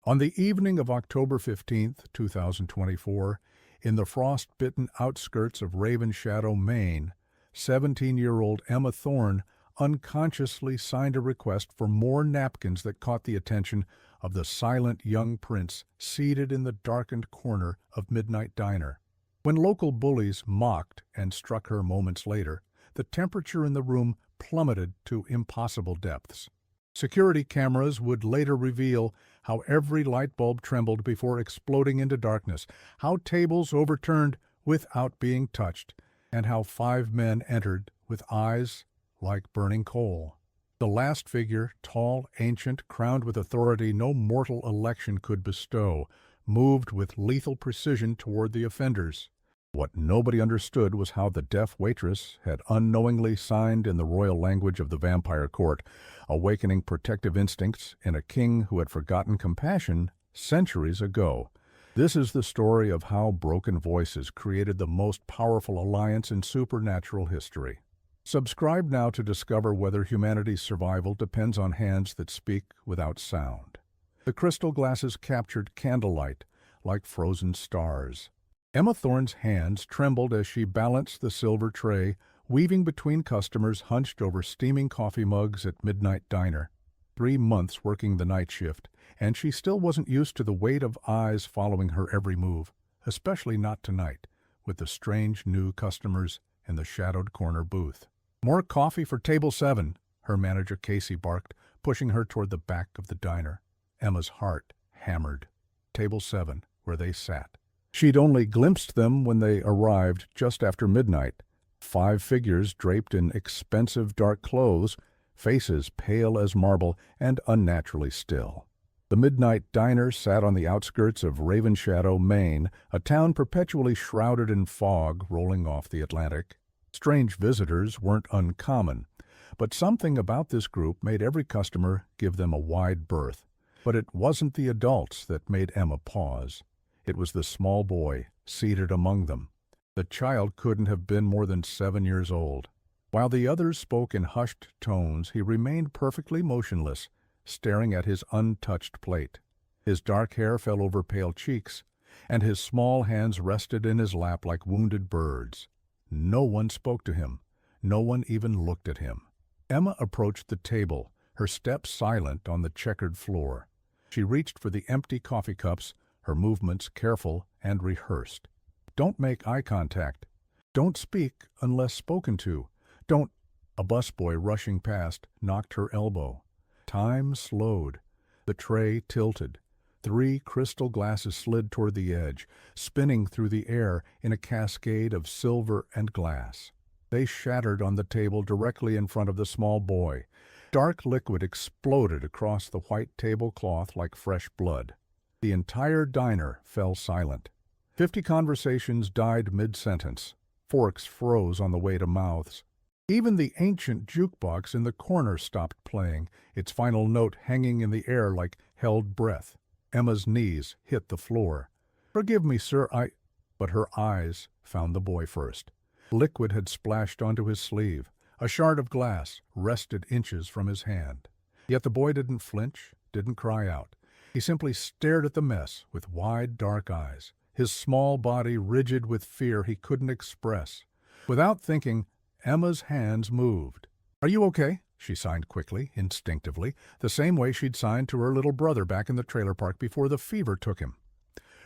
On the evening of October 15th, 2024, in the frost-bitten outskirts of Raven Shadow, Maine, 17-year-old Emma Thorne unconsciously signed a request for more napkins that caught the attention of the silent young prince seated in the darkened corner of Midnight Diner. When local bullies mocked and struck her moments later, the temperature in the room plummeted to impossible depths. Security cameras would later reveal how every light bulb trembled before exploding into darkness, how tables overturned without being touched, and how 5 men entered with eyes like burning coal. The last figure, tall, ancient, crowned with authority no mortal election could bestow, moved with lethal precision toward the offenders. What nobody understood was how the deaf waitress had unknowingly signed in the royal language of the vampire court, awakening protective instincts in a king who had forgotten compassion centuries ago. This is the story of how broken voices created the most powerful alliance in supernatural history. Subscribe now to discover whether humanity's survival depends on hands that speak without sound. The crystal glasses captured candlelight like frozen stars. Emma Thorne's hands trembled as she balanced the silver tray, weaving between customers hunched over steaming coffee mugs at Midnight Diner. 3 months working the night shift, and she still wasn't used to the weight of eyes following her every move, especially not tonight, with the strange new customers in the shadowed corner booth. "More coffee for table 7, her manager Casey barked, pushing her toward the back of the diner. Emma's heart hammered. Table 7, where they sat. She'd only glimpsed them when they arrived just after midnight. 5 figures draped in expensive dark clothes, faces pale as marble and unnaturally still. The Midnight Diner sat on the outskirts of Raven Shadow, Maine, a town perpetually shrouded in fog rolling off the Atlantic. Strange visitors weren't uncommon, but something about this group made every customer give them a wide berth. But it wasn't the adults that made Emma pause. It was the small boy seated among them. The child couldn't have been more than 7 years old. While the others spoke in hushed tones, he remained perfectly motionless, staring at his untouched plate. His dark hair fell over pale cheeks, and his small hands rested in his lap like wounded birds. No one spoke to him. No one even looked at him. Emma approached the table, her steps silent on the checkered floor. She reached for the empty coffee cups, her movements careful and rehearsed. "Don't make eye contact. Don't speak unless spoken to. Don't—" A busboy rushing past knocked her elbow. Time slowed. The tray tilted. 3 crystal glasses slid toward the edge, spinning through the air in a cascade of silver and glass. They shattered on the table directly in front of the small boy. Dark liquid exploded across the white tablecloth like fresh blood. The entire diner fell silent. 50 conversations died mid-sentence. Forks froze on the way to mouths. Even the ancient jukebox in the corner stopped playing, its final note hanging in the air like held breath. Emma's knees hit the floor. "Forgive me, sir, But her eyes found the boy first. Liquid had splashed onto his sleeve. A shard of glass rested inches from his hand. Yet the boy didn't flinch, didn't cry out. He simply stared at the mess with wide, dark eyes, his small body rigid with fear he couldn't express. Without thinking, Emma's hands moved. "Are you okay?" She signed quickly, instinctively, the same way she'd signed to her little brother back in the trailer park before the fever took him.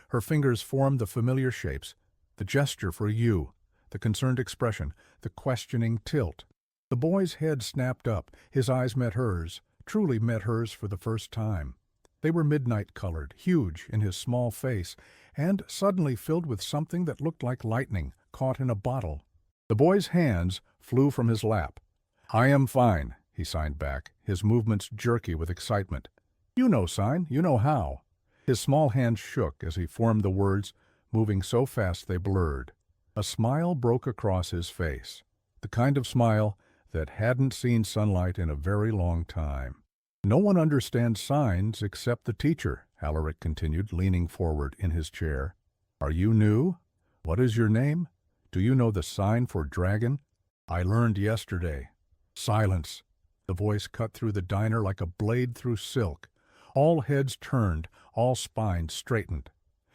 Her fingers formed the familiar shapes, the gesture for you, the concerned expression, the questioning tilt. The boy's head snapped up, his eyes met hers, truly met hers for the first time. They were midnight-colored, huge in his small face, and suddenly filled with something that looked like lightning, caught in a bottle. The boy's hands flew from his lap. "I am fine," he signed back, his movements jerky with excitement. "You know sign, you know how." His small hand shook as he formed the words, moving so fast they blurred. A smile broke across his face, the kind of smile that hadn't seen sunlight in a very long time. "No one understands signs except the teacher," Alaric continued, leaning forward in his chair. "Are you new? What is your name? Do you know the sign for dragon?" "I learned yesterday." Silence. The voice cut through the diner like a blade through silk. All heads turned, all spines straightened.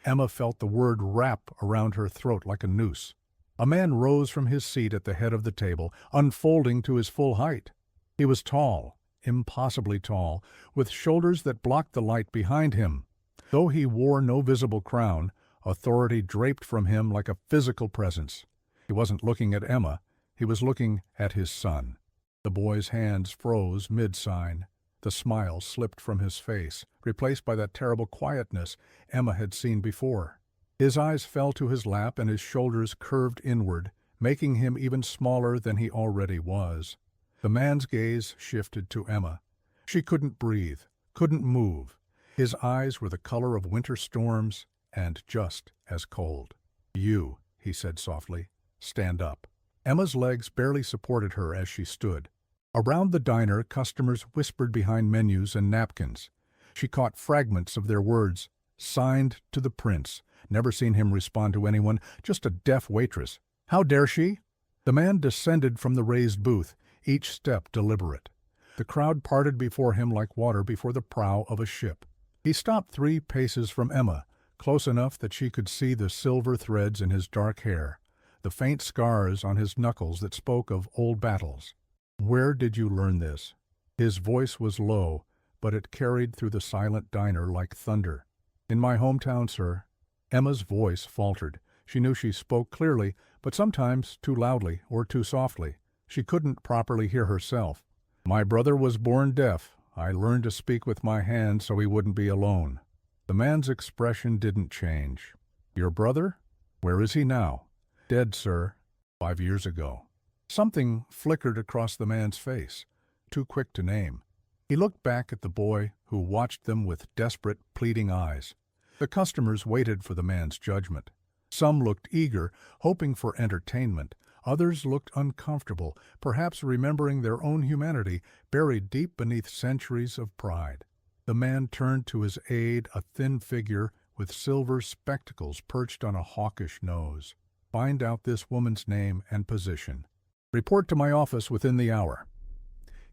Emma felt the word wrap around her throat like a noose. A man rose from his seat at the head of the table, unfolding to his full height. He was tall, impossibly tall, with shoulders that blocked the light behind him. Though he wore no visible crown, authority draped from him like a physical presence. He wasn't looking at Emma, he was looking at his son. The boy's hands froze mid-sign. The smile slipped from his face, replaced by that terrible quietness Emma had seen before. His eyes fell to his lap and his shoulders curved inward, making him even smaller than he already was. The man's gaze shifted to Emma. She couldn't breathe, couldn't move. His eyes were the color of winter storms and just as cold. "You," he said softly, "stand up." Emma's legs barely supported her as she stood. Around the diner, customers whispered behind menus and napkins. She caught fragments of their words. "Signed to the prince." Never seen him respond to anyone, just a deaf waitress. "How dare she?" The man descended from the raised booth, each step deliberate. The crowd parted before him like water before the prow of a ship. He stopped 3 paces from Emma, close enough that she could see the silver threads in his dark hair, the faint scars on his knuckles that spoke of old battles. "Where did you learn this?" His voice was low, but it carried through the silent diner like thunder. "In my hometown, sir." Emma's voice faltered. She knew she spoke clearly, but sometimes too loudly or too softly. She couldn't properly hear herself. "My brother was born deaf. I learned to speak with my hands so he wouldn't be alone." The man's expression didn't change. "Your brother? Where is he now?" "Dead, sir. 5 years ago." Something flickered across the man's face, too quick to name. He looked back at the boy, who watched them with desperate, pleading eyes. The customers waited for the man's judgment. Some looked eager, hoping for entertainment. Others looked uncomfortable, perhaps remembering their own humanity buried deep beneath centuries of pride. The man turned to his aide, a thin figure with silver spectacles perched on a hawkish nose. "Find out this woman's name and position. Report to my office within the hour."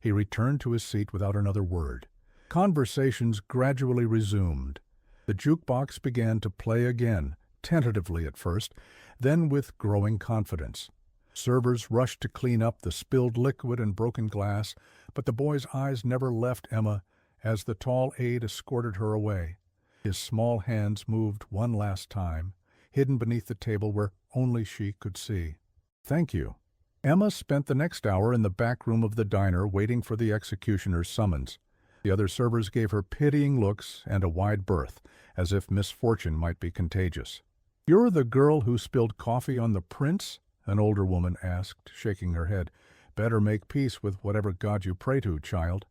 He returned to his seat without another word. Conversations gradually resumed. The jukebox began to play again, tentatively at first, then with growing confidence. Servers rushed to clean up the spilled liquid and broken glass, but the boy's eyes never left Emma as the tall aide escorted her away. His small hands moved one last time, hidden beneath the table where only she could see. "Thank you." Emma spent the next hour in the back room of the diner waiting for the executioner's summons. The other servers gave her pitying looks and a wide berth, as if misfortune might be contagious. "You're the girl who spilled coffee on the prince?" an older woman asked, shaking her head. "Better make peace with whatever god you pray to, child."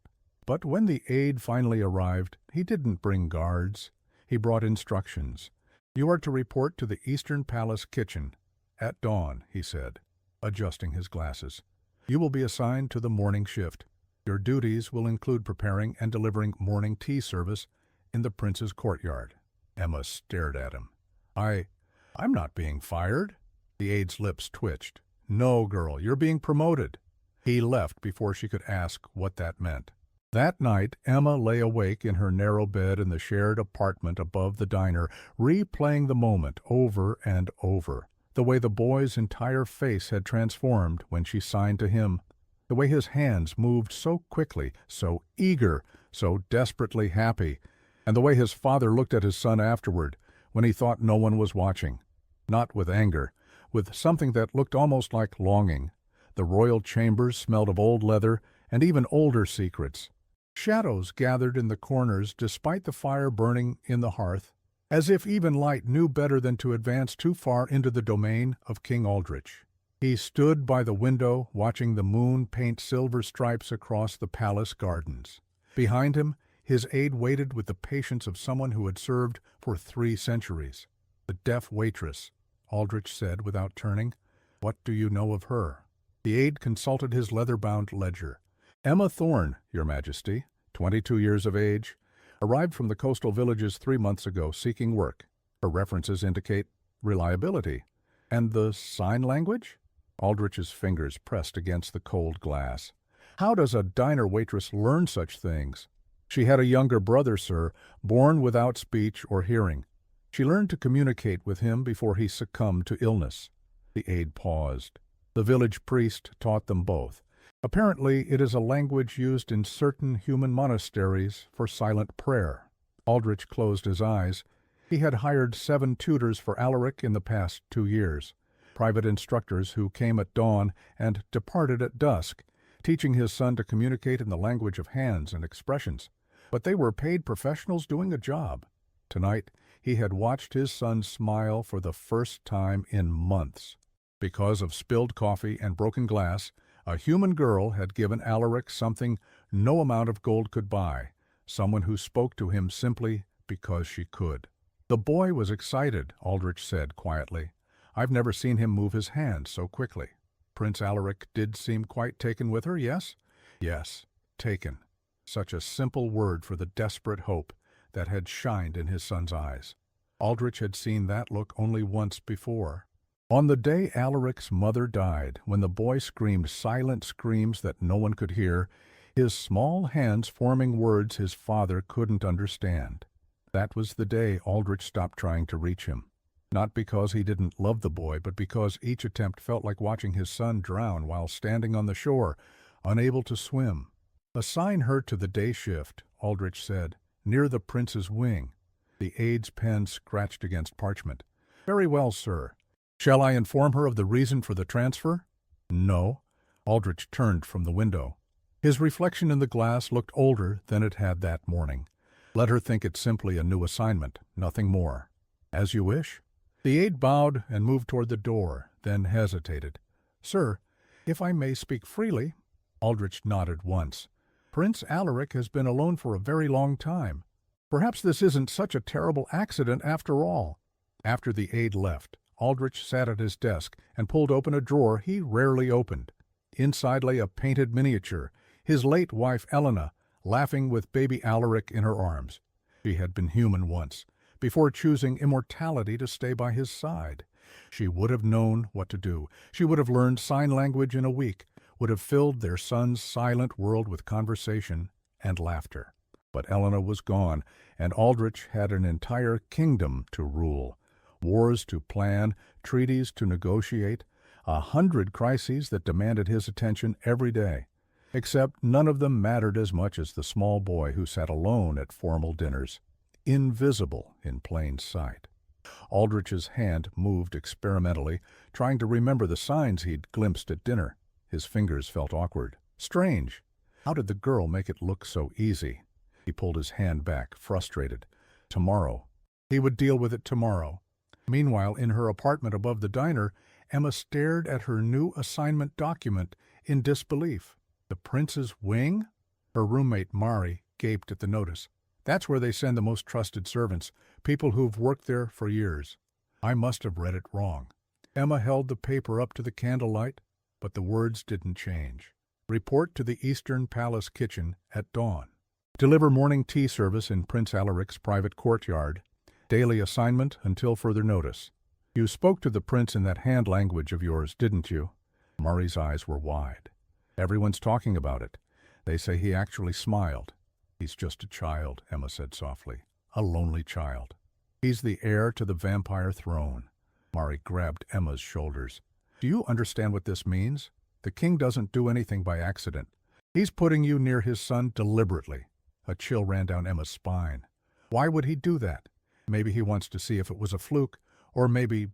But when the aide finally arrived, he didn't bring guards. He brought instructions. "You are to report to the Eastern Palace kitchen at dawn," he said, adjusting his glasses. "You will be assigned to the morning shift. Your duties will include preparing and delivering morning tea service in the prince's courtyard." Emma stared at him. I'm not being fired." The aide's lips twitched. "No, girl, you're being promoted." He left before she could ask what that meant. That night, Emma lay awake in her narrow bed in the shared apartment above the diner, replaying the moment over and over. The way the boy's entire face had transformed when she signed to him. The way his hands moved so quickly, so eager, so desperately happy. And the way his father looked at his son afterward, when he thought no one was watching. Not with anger, with something that looked almost like longing. The royal chambers smelled of old leather and even older secrets. Shadows gathered in the corners despite the fire burning in the hearth, as if even light knew better than to advance too far into the domain of King Aldrich. He stood by the window, watching the moon paint silver stripes across the palace gardens. Behind him, his aide waited with the patience of someone who had served for 3 centuries. "The deaf waitress," Aldrich said without turning. "What do you know of her?" The aide consulted his leather-bound ledger. "Emma Thorne, Your Majesty, 22 years of age, arrived from the coastal villages 3 months ago seeking work. Her references indicate reliability. And the sign language?" Aldrich's fingers pressed against the cold glass. "How does a diner waitress learn such things?" She had a younger brother, sir, born without speech or hearing. She learned to communicate with him before he succumbed to illness. The aide paused. The village priest taught them both. Apparently, it is a language used in certain human monasteries for silent prayer. Aldrich closed his eyes. He had hired 7 tutors for Alaric in the past 2 years, private instructors who came at dawn and departed at dusk, teaching his son to communicate in the language of hands and expressions. But they were paid professionals doing a job. Tonight, he had watched his son smile for the first time in months. Because of spilled coffee and broken glass, a human girl had given Alaric something no amount of gold could buy, someone who spoke to him simply because she could. The boy was excited, Aldrich said quietly. I've never seen him move his hands so quickly. Prince Alaric did seem quite taken with her, yes? Yes, taken. Such a simple word for the desperate hope that had shined in his son's eyes. Aldrich had seen that look only once before. On the day Alaric's mother died, when the boy screamed silent screams that no one could hear, his small hands forming words his father couldn't understand. That was the day Aldrich stopped trying to reach him. Not because he didn't love the boy, but because each attempt felt like watching his son drown while standing on the shore, unable to swim. Assign her to the day shift, Aldrich said, near the prince's wing. The aide's pen scratched against parchment. Very well, sir. Shall I inform her of the reason for the transfer? No. Aldrich turned from the window. His reflection in the glass looked older than it had that morning. Let her think it simply a new assignment, nothing more. As you wish. The aide bowed and moved toward the door, then hesitated. Sir, if I may speak freely. Aldrich nodded once. Prince Alaric has been alone for a very long time. Perhaps this isn't such a terrible accident after all. After the aide left, Aldrich sat at his desk and pulled open a drawer he rarely opened. Inside lay a painted miniature, his late wife Elena, laughing with baby Alaric in her arms. She had been human once, before choosing immortality to stay by his side. She would have known what to do. She would have learned sign language in a week, would have filled their son's silent world with conversation and laughter. But Elena was gone, and Aldrich had an entire kingdom to rule. Wars to plan, treaties to negotiate, 100 crises that demanded his attention every day. Except none of them mattered as much as the small boy who sat alone at formal dinners, invisible in plain sight. Aldrich's hand moved experimentally, trying to remember the signs he'd glimpsed at dinner. His fingers felt awkward. Strange. How did the girl make it look so easy? He pulled his hand back, frustrated. Tomorrow. He would deal with it tomorrow. Meanwhile, in her apartment above the diner, Emma stared at her new assignment document in disbelief. The prince's wing? Her roommate, Mari, gaped at the notice. That's where they send the most trusted servants, people who've worked there for years. I must have read it wrong. Emma held the paper up to the candlelight, but the words didn't change. Report to the Eastern Palace kitchen at dawn. Deliver morning tea service in Prince Alaric's private courtyard. Daily assignment until further notice. You spoke to the prince in that hand language of yours, didn't you? Mari's eyes were wide. Everyone's talking about it. They say he actually smiled. He's just a child, Emma said softly. A lonely child. He's the heir to the vampire throne. Mari grabbed Emma's shoulders. Do you understand what this means? The king doesn't do anything by accident. He's putting you near his son deliberately. A chill ran down Emma's spine. Why would he do that? Maybe he wants to see if it was a fluke, or maybe...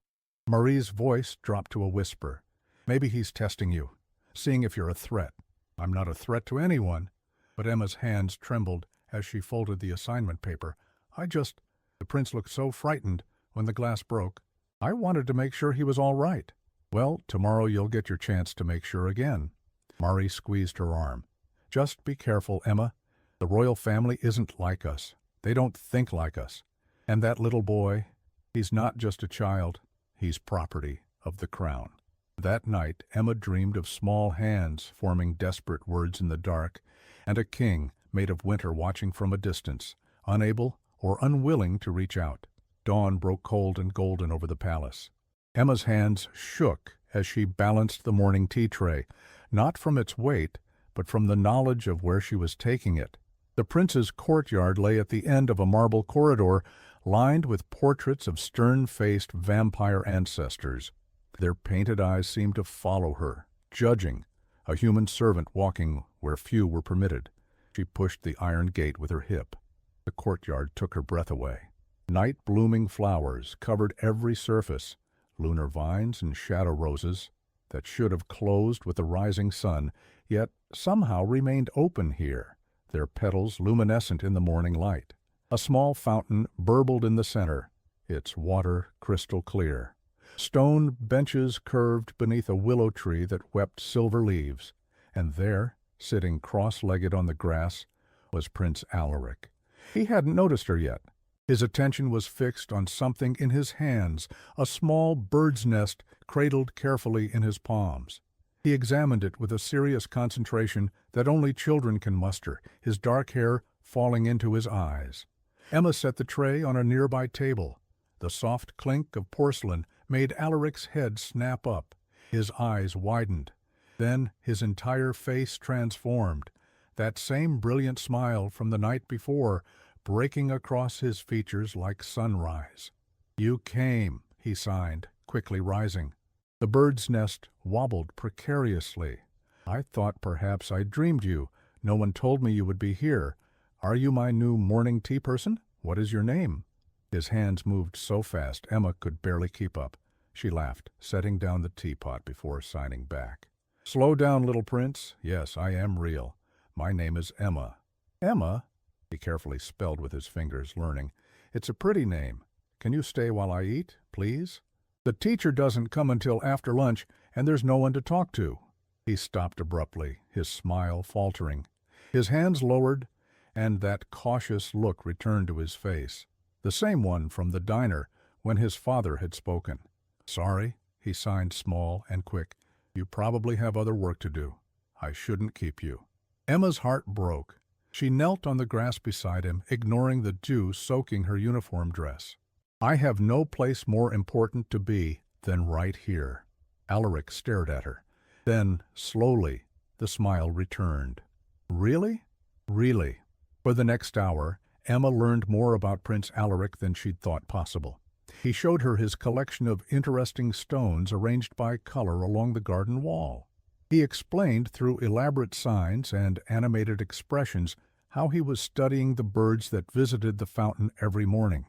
Marie's voice dropped to a whisper. Maybe he's testing you, seeing if you're a threat. I'm not a threat to anyone. But Emma's hands trembled as she folded the assignment paper. The prince looked so frightened when the glass broke. I wanted to make sure he was all right. Well, tomorrow you'll get your chance to make sure again. Marie squeezed her arm. Just be careful, Emma. The royal family isn't like us. They don't think like us. And that little boy, he's not just a child. He's property of the crown. That night, Emma dreamed of small hands forming desperate words in the dark, and a king made of winter watching from a distance, unable or unwilling to reach out. Dawn broke cold and golden over the palace. Emma's hands shook as she balanced the morning tea tray, not from its weight, but from the knowledge of where she was taking it. The prince's courtyard lay at the end of a marble corridor lined with portraits of stern-faced vampire ancestors. Their painted eyes seemed to follow her, judging, a human servant walking where few were permitted. She pushed the iron gate with her hip. The courtyard took her breath away. Night-blooming flowers covered every surface, lunar vines and shadow roses that should have closed with the rising sun, yet somehow remained open here, their petals luminescent in the morning light. A small fountain burbled in the center, its water crystal clear. Stone benches curved beneath a willow tree that wept silver leaves, and there, sitting cross-legged on the grass, was Prince Alaric. He hadn't noticed her yet. His attention was fixed on something in his hands, a small bird's nest cradled carefully in his palms. He examined it with a serious concentration that only children can muster, his dark hair falling into his eyes. Emma set the tray on a nearby table. The soft clink of porcelain made Alaric's head snap up. His eyes widened. Then his entire face transformed, that same brilliant smile from the night before breaking across his features like sunrise. "You came," he signed, quickly rising. The bird's nest wobbled precariously. "I thought perhaps I dreamed you. No one told me you would be here. Are you my new morning tea person? What is your name?" His hands moved so fast Emma could barely keep up. She laughed, setting down the teapot before signing back. "Slow down, little prince. Yes, I am real. My name is Emma." "Emma?" He carefully spelled with his fingers, learning. "It's a pretty name. Can you stay while I eat, please? The teacher doesn't come until after lunch, and there's no one to talk to." He stopped abruptly, his smile faltering. His hands lowered, and that cautious look returned to his face, the same one from the diner when his father had spoken. "Sorry," he signed small and quick. "You probably have other work to do. I shouldn't keep you." Emma's heart broke. She knelt on the grass beside him, ignoring the dew soaking her uniform dress. "I have no place more important to be than right here." Alaric stared at her. Then, slowly, the smile returned. "Really?" "Really." For the next hour, Emma learned more about Prince Alaric than she'd thought possible. He showed her his collection of interesting stones arranged by color along the garden wall. He explained through elaborate signs and animated expressions how he was studying the birds that visited the fountain every morning.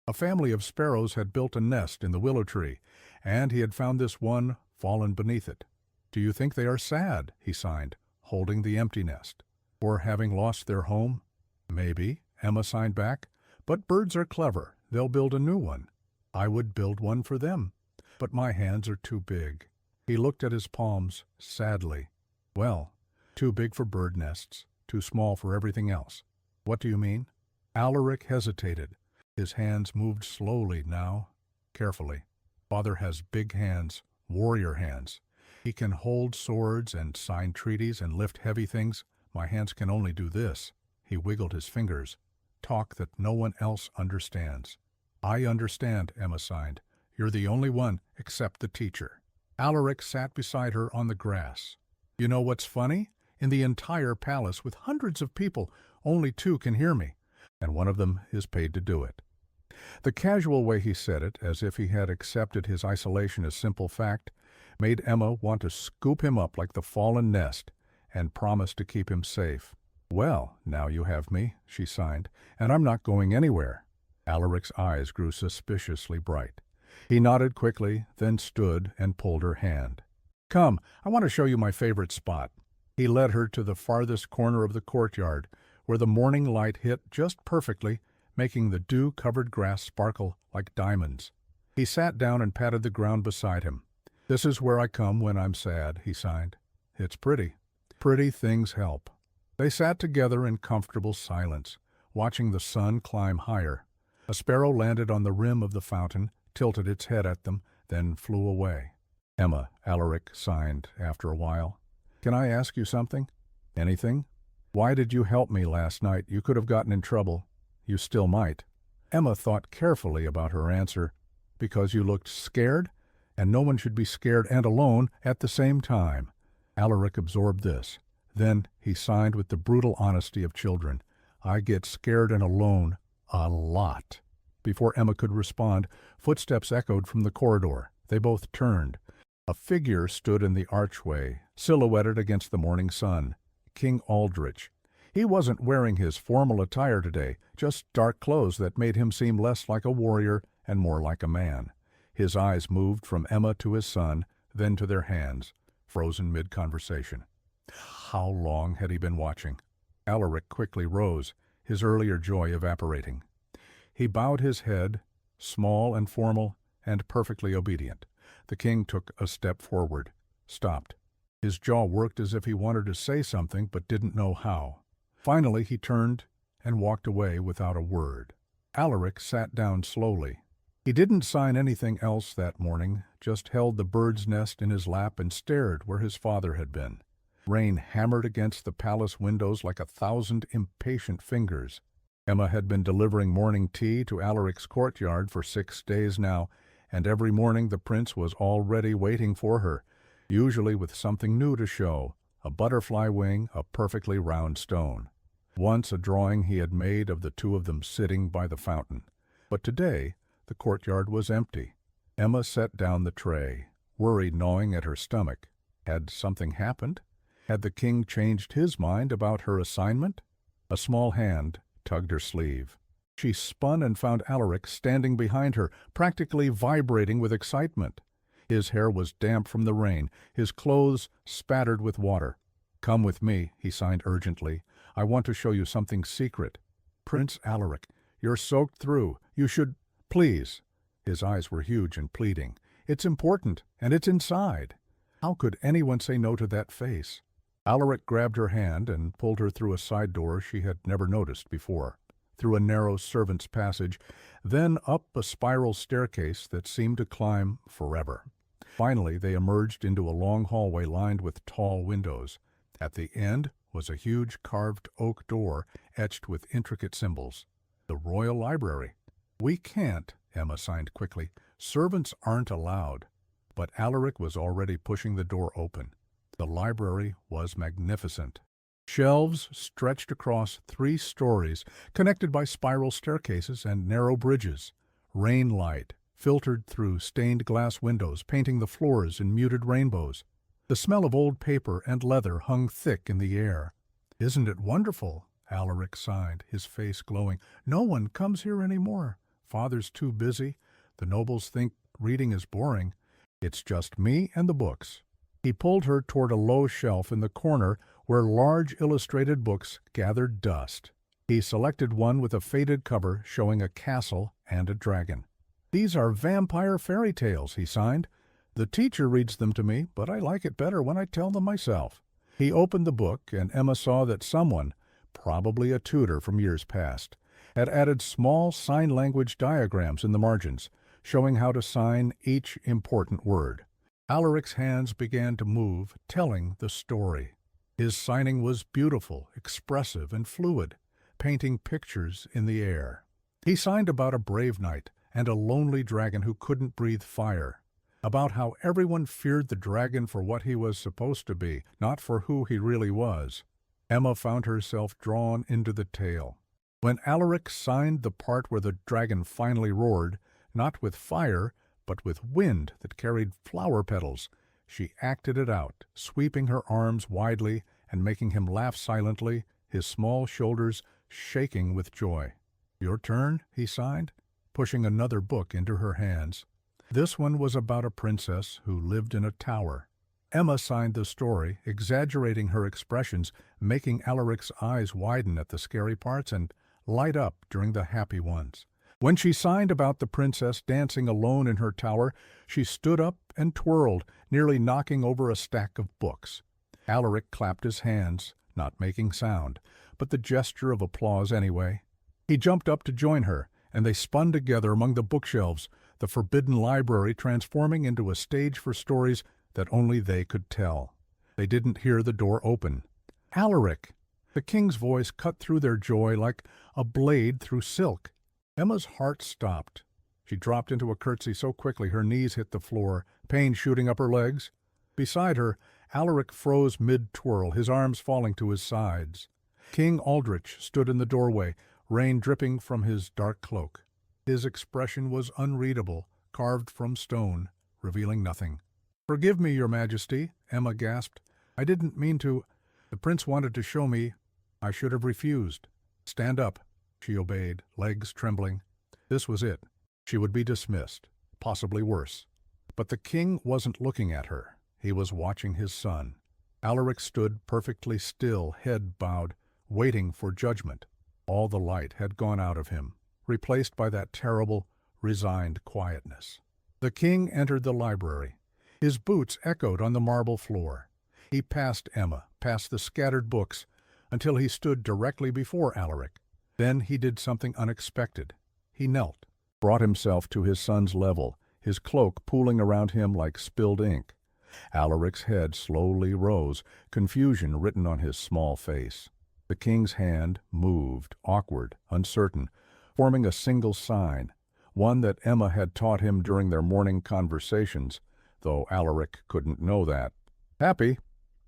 A family of sparrows had built a nest in the willow tree, and he had found this one fallen beneath it. "Do you think they are sad?" he signed, holding the empty nest. "For having lost their home?" "Maybe," Emma signed back. "But birds are clever. They'll build a new one. I would build one for them, but my hands are too big." He looked at his palms sadly. "Well, too big for bird nests, too small for everything else." "What do you mean?" Alaric hesitated. His hands moved slowly now, carefully. "Father has big hands, warrior hands. He can hold swords and sign treaties and lift heavy things. My hands can only do this." He wiggled his fingers. "Talk that no one else understands." "I understand," Emma signed. "You're the only one except the teacher." Alaric sat beside her on the grass. "You know what's funny? In the entire palace, with hundreds of people, only 2 can hear me, and one of them is paid to do it." The casual way he said it, as if he had accepted his isolation as simple fact, made Emma want to scoop him up like the fallen nest and promise to keep him safe. "Well, now you have me," she signed, "and I'm not going anywhere." Alaric's eyes grew suspiciously bright. He nodded quickly, then stood and pulled her hand. "Come, I want to show you my favorite spot." He led her to the farthest corner of the courtyard, where the morning light hit just perfectly, making the dew-covered grass sparkle like diamonds. He sat down and patted the ground beside him. "This is where I come when I'm sad," he signed. "It's pretty. Pretty things help." They sat together in comfortable silence, watching the sun climb higher. A sparrow landed on the rim of the fountain, tilted its head at them, then flew away. "Emma," Alaric signed after a while. "Can I ask you something?" "Anything?" "Why did you help me last night? You could have gotten in trouble. You still might." Emma thought carefully about her answer. "Because you looked scared? And no one should be scared and alone at the same time." Alaric absorbed this. Then he signed with the brutal honesty of children. I get scared and alone a lot." Before Emma could respond, footsteps echoed from the corridor. They both turned. A figure stood in the archway, silhouetted against the morning sun. King Aldrich. He wasn't wearing his formal attire today, just dark clothes that made him seem less like a warrior and more like a man. His eyes moved from Emma to his son, then to their hands, frozen mid-conversation. How long had he been watching? Alaric quickly rose, his earlier joy evaporating. He bowed his head, small and formal and perfectly obedient. The king took a step forward, stopped. His jaw worked as if he wanted to say something but didn't know how. Finally he turned and walked away without a word. Alaric sat down slowly. He didn't sign anything else that morning, just held the bird's nest in his lap and stared where his father had been. Rain hammered against the palace windows like 1,000 impatient fingers. Emma had been delivering morning tea to Alaric's courtyard for 6 days now, and every morning the prince was already waiting for her, usually with something new to show, a butterfly wing, a perfectly round stone. Once a drawing he had made of the two of them sitting by the fountain. But today the courtyard was empty. Emma set down the tray, worry gnawing at her stomach. Had something happened? Had the king changed his mind about her assignment? A small hand tugged her sleeve. She spun and found Alaric standing behind her, practically vibrating with excitement. His hair was damp from the rain, his clothes spattered with water. "Come with me," he signed urgently. "I want to show you something secret." "Prince Alaric, you're soaked through. You should... please." His eyes were huge and pleading. "It's important, and it's inside." How could anyone say no to that face? Alaric grabbed her hand and pulled her through a side door she had never noticed before, through a narrow servant's passage, then up a spiral staircase that seemed to climb forever. Finally, they emerged into a long hallway lined with tall windows. At the end was a huge carved oak door etched with intricate symbols. The royal library. "We can't," Emma signed quickly. "Servants aren't allowed." But Alaric was already pushing the door open. The library was magnificent. Shelves stretched across 3 stories, connected by spiral staircases and narrow bridges. Rain light filtered through stained glass windows, painting the floors in muted rainbows. The smell of old paper and leather hung thick in the air. "Isn't it wonderful?" Alaric sighed, his face glowing. "No one comes here anymore. Father's too busy. The nobles think reading is boring. It's just me and the books." He pulled her toward a low shelf in the corner where large illustrated books gathered dust. He selected one with a faded cover showing a castle and a dragon. "These are vampire fairy tales," he signed. "The teacher reads them to me, but I like it better when I tell them myself." He opened the book, and Emma saw that someone, probably a tutor from years past, had added small sign language diagrams in the margins, showing how to sign each important word. Alaric's hands began to move, telling the story. His signing was beautiful, expressive, and fluid, painting pictures in the air. He signed about a brave knight and a lonely dragon who couldn't breathe fire, about how everyone feared the dragon for what he was supposed to be, not for who he really was. Emma found herself drawn into the tale. When Alaric signed the part where the dragon finally roared, not with fire, but with wind that carried flower petals, she acted it out, sweeping her arms widely and making him laugh silently, his small shoulders shaking with joy. "Your turn," he signed, pushing another book into her hands. This one was about a princess who lived in a tower. Emma signed the story, exaggerating her expressions, making Alaric's eyes widen at the scary parts and light up during the happy ones. When she signed about the princess dancing alone in her tower, she stood up and twirled, nearly knocking over a stack of books. Alaric clapped his hands, not making sound, but the gesture of applause anyway. He jumped up to join her, and they spun together among the bookshelves, the forbidden library transforming into a stage for stories that only they could tell. They didn't hear the door open. "Alaric!" The king's voice cut through their joy like a blade through silk. Emma's heart stopped. She dropped into a curtsy so quickly her knees hit the floor, pain shooting up her legs. Beside her, Alaric froze mid-twirl, his arms falling to his sides. King Aldrich stood in the doorway, rain dripping from his dark cloak. His expression was unreadable, carved from stone, revealing nothing. "Forgive me, Your Majesty," Emma gasped. "I didn't mean to. The prince wanted to show me. I should have refused." "Stand up," she obeyed, legs trembling. This was it. She would be dismissed, possibly worse. But the king wasn't looking at her. He was watching his son. Alaric stood perfectly still, head bowed, waiting for judgment. All the light had gone out of him, replaced by that terrible, resigned quietness. The king entered the library. His boots echoed on the marble floor. He passed Emma, past the scattered books, until he stood directly before Alaric. Then he did something unexpected. He knelt, brought himself to his son's level, his cloak pooling around him like spilled ink. Alaric's head slowly rose, confusion written on his small face. The king's hand moved, awkward, uncertain, forming a single sign, one that Emma had taught him during their morning conversations, though Alaric couldn't know that. "Happy."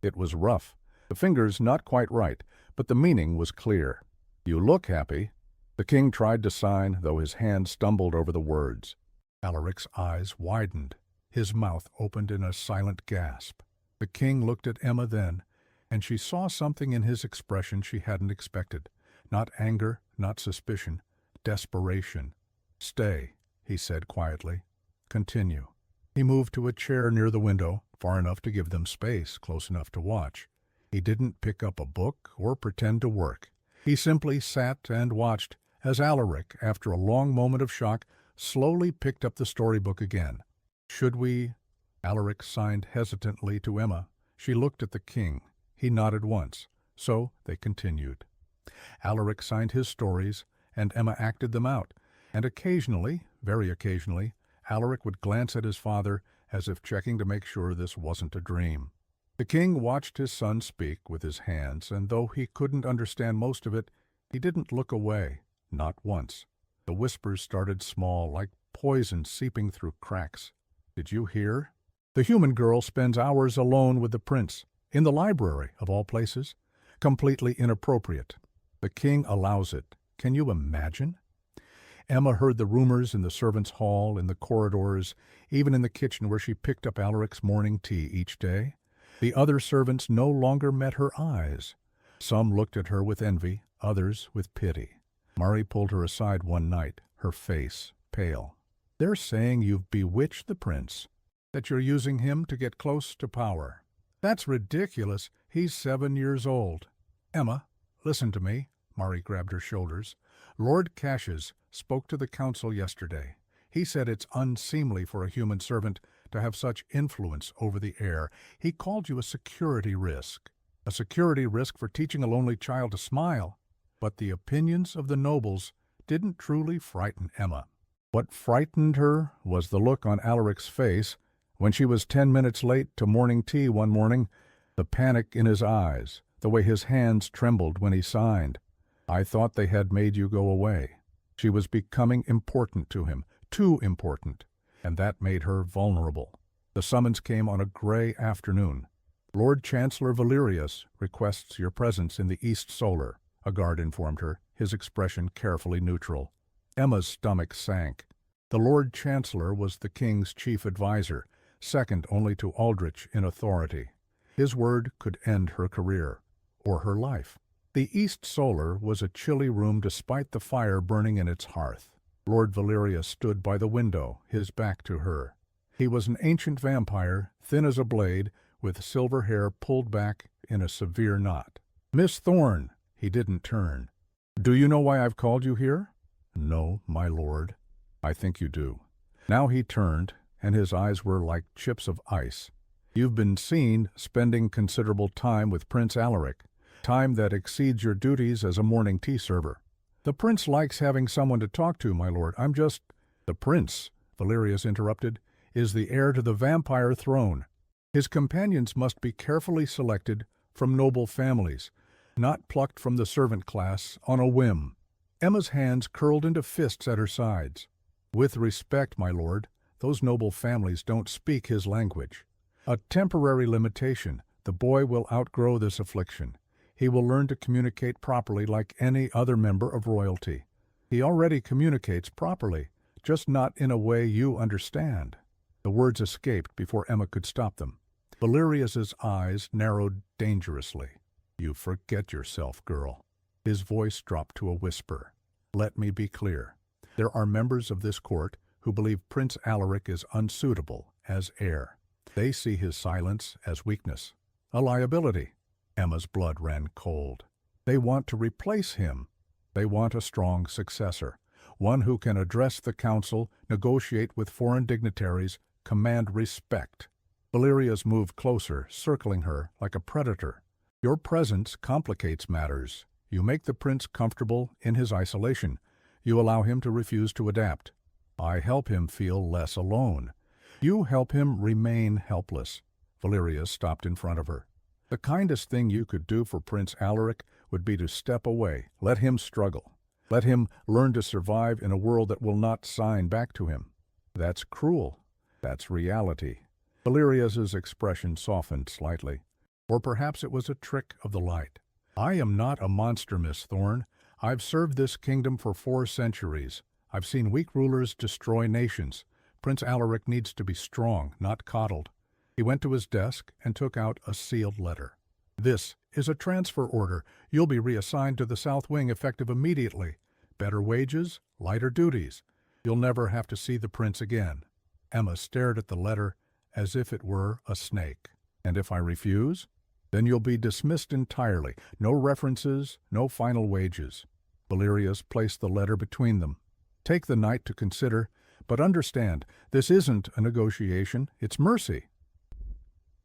It was rough, the fingers not quite right, but the meaning was clear. "You look happy." The king tried to sign, though his hand stumbled over the words. Alaric's eyes widened. His mouth opened in a silent gasp. The king looked at Emma then, and she saw something in his expression she hadn't expected. Not anger, not suspicion, desperation. "Stay," he said quietly. "Continue." He moved to a chair near the window, far enough to give them space, close enough to watch. He didn't pick up a book or pretend to work. He simply sat and watched as Alaric, after a long moment of shock, slowly picked up the storybook again. "Should we?" Alaric signed hesitantly to Emma. She looked at the king. He nodded once. So they continued. Alaric signed his stories, and Emma acted them out, and occasionally, very occasionally, Alaric would glance at his father as if checking to make sure this wasn't a dream. The king watched his son speak with his hands, and though he couldn't understand most of it, he didn't look away, not once. The whispers started small, like poison seeping through cracks. "Did you hear? The human girl spends hours alone with the prince, in the library, of all places. Completely inappropriate. The king allows it. Can you imagine?" Emma heard the rumors in the servants' hall, in the corridors, even in the kitchen where she picked up Alaric's morning tea each day. The other servants no longer met her eyes. Some looked at her with envy, others with pity. Mari pulled her aside one night, her face pale. "They're saying you've bewitched the prince, that you're using him to get close to power. That's ridiculous. He's 7 years old." "Emma, listen to me." Mari grabbed her shoulders. "Lord Cassius spoke to the council yesterday. He said it's unseemly for a human servant to have such influence over the heir. He called you a security risk. A security risk for teaching a lonely child to smile." But the opinions of the nobles didn't truly frighten Emma. What frightened her was the look on Alaric's face when she was 10 minutes late to morning tea one morning, the panic in his eyes, the way his hands trembled when he signed. "I thought they had made you go away." She was becoming important to him, too important, and that made her vulnerable. The summons came on a gray afternoon. "Lord Chancellor Valerius requests your presence in the East Solar," a guard informed her, his expression carefully neutral. Emma's stomach sank. The Lord Chancellor was the king's chief adviser, second only to Aldrich in authority. His word could end her career, or her life. The East Solar was a chilly room despite the fire burning in its hearth. Lord Valerius stood by the window, his back to her. He was an ancient vampire, thin as a blade, with silver hair pulled back in a severe knot. "Miss Thorne." He didn't turn. "Do you know why I've called you here?" "No, my lord." "I think you do." Now he turned, and his eyes were like chips of ice. "You've been seen spending considerable time with Prince Alaric, time that exceeds your duties as a morning tea server." "The prince likes having someone to talk to, my lord. I'm just—" "The prince," Valerius interrupted, "is the heir to the vampire throne. His companions must be carefully selected from noble families, not plucked from the servant class on a whim." Emma's hands curled into fists at her sides. "With respect, my lord, those noble families don't speak his language. A temporary limitation. The boy will outgrow this affliction. He will learn to communicate properly like any other member of royalty. He already communicates properly, just not in a way you understand." The words escaped before Emma could stop them. Valerius's eyes narrowed dangerously. "You forget yourself, girl." His voice dropped to a whisper. "Let me be clear. There are members of this court who believe Prince Alaric is unsuitable as heir. They see his silence as weakness, a liability." Emma's blood ran cold. "They want to replace him. They want a strong successor, one who can address the council, negotiate with foreign dignitaries, command respect." Valerius moved closer, circling her like a predator. "Your presence complicates matters. You make the prince comfortable in his isolation. You allow him to refuse to adapt. I help him feel less alone. You help him remain helpless." Valerius stopped in front of her. "The kindest thing you could do for Prince Alaric would be to step away, let him struggle. Let him learn to survive in a world that will not sign back to him. That's cruel. That's reality." Valerius's expression softened slightly. Or perhaps it was a trick of the light. "I am not a monster, Miss Thorne. I've served this kingdom for 4 centuries. I've seen weak rulers destroy nations. Prince Alaric needs to be strong, not coddled." He went to his desk and took out a sealed letter. "This is a transfer order. You'll be reassigned to the South Wing effective immediately. Better wages, lighter duties. You'll never have to see the prince again." Emma stared at the letter as if it were a snake. "And if I refuse? Then you'll be dismissed entirely. No references, no final wages." Valerius placed the letter between them. "Take the night to consider, but understand, this isn't a negotiation, it's mercy."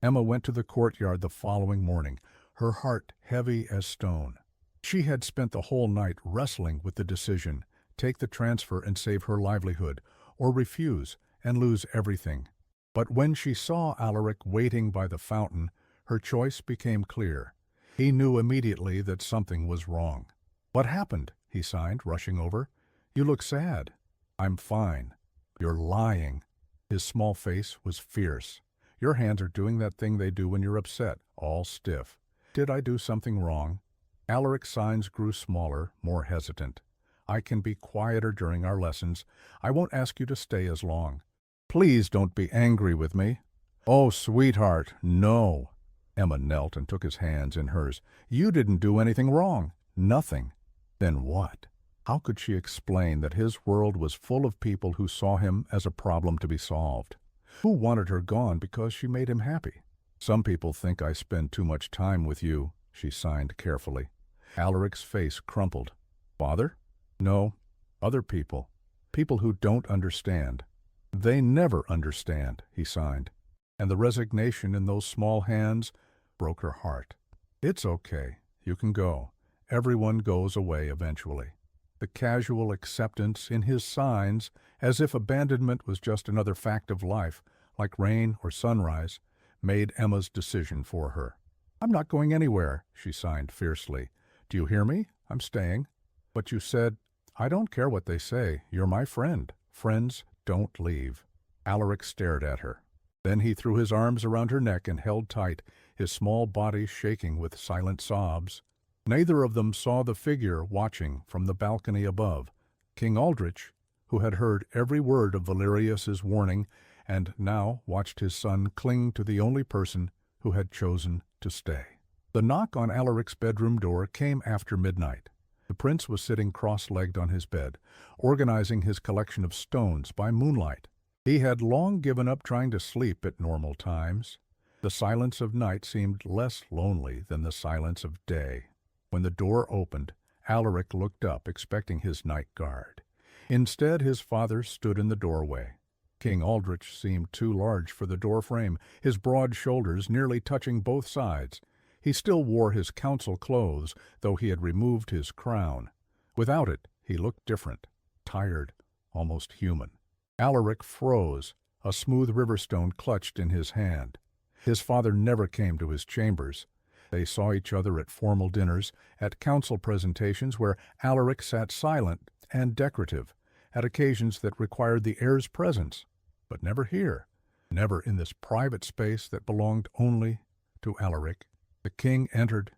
Emma went to the courtyard the following morning, her heart heavy as stone. She had spent the whole night wrestling with the decision: take the transfer and save her livelihood, or refuse and lose everything. But when she saw Alaric waiting by the fountain, her choice became clear. He knew immediately that something was wrong. "What happened?" he sighed, rushing over. "You look sad." "I'm fine." "You're lying." His small face was fierce. "Your hands are doing that thing they do when you're upset, all stiff." "Did I do something wrong?" Alaric's signs grew smaller, more hesitant. "I can be quieter during our lessons. I won't ask you to stay as long." "Please don't be angry with me." "Oh, sweetheart, no." Emma knelt and took his hands in hers. "You didn't do anything wrong." "Nothing." Then what? How could she explain that his world was full of people who saw him as a problem to be solved? Who wanted her gone because she made him happy? "Some people think I spend too much time with you," she signed carefully. Alaric's face crumpled. "Father?" "No, other people. People who don't understand." "They never understand," he signed, and the resignation in those small hands broke her heart. "It's okay. You can go. Everyone goes away eventually." The casual acceptance in his signs, as if abandonment was just another fact of life, like rain or sunrise, made Emma's decision for her. "I'm not going anywhere," she signed fiercely. "Do you hear me? I'm staying." "But you said—" "I don't care what they say. You're my friend. Friends don't leave." Alaric stared at her. Then he threw his arms around her neck and held tight, his small body shaking with silent sobs. Neither of them saw the figure watching from the balcony above, King Aldrich, who had heard every word of Valerius's warning and now watched his son cling to the only person who had chosen to stay. The knock on Alaric's bedroom door came after midnight. The prince was sitting cross-legged on his bed, organizing his collection of stones by moonlight. He had long given up trying to sleep at normal times. The silence of night seemed less lonely than the silence of day. When the door opened, Alaric looked up, expecting his night guard. Instead, his father stood in the doorway. King Aldrich seemed too large for the doorframe, his broad shoulders nearly touching both sides. He still wore his council clothes, though he had removed his crown. Without it, he looked different, tired, almost human. Alaric froze, a smooth riverstone clutched in his hand. His father never came to his chambers. They saw each other at formal dinners, at council presentations where Alaric sat silent and decorative, at occasions that required the heir's presence, but never here, never in this private space that belonged only to Alaric. The king entered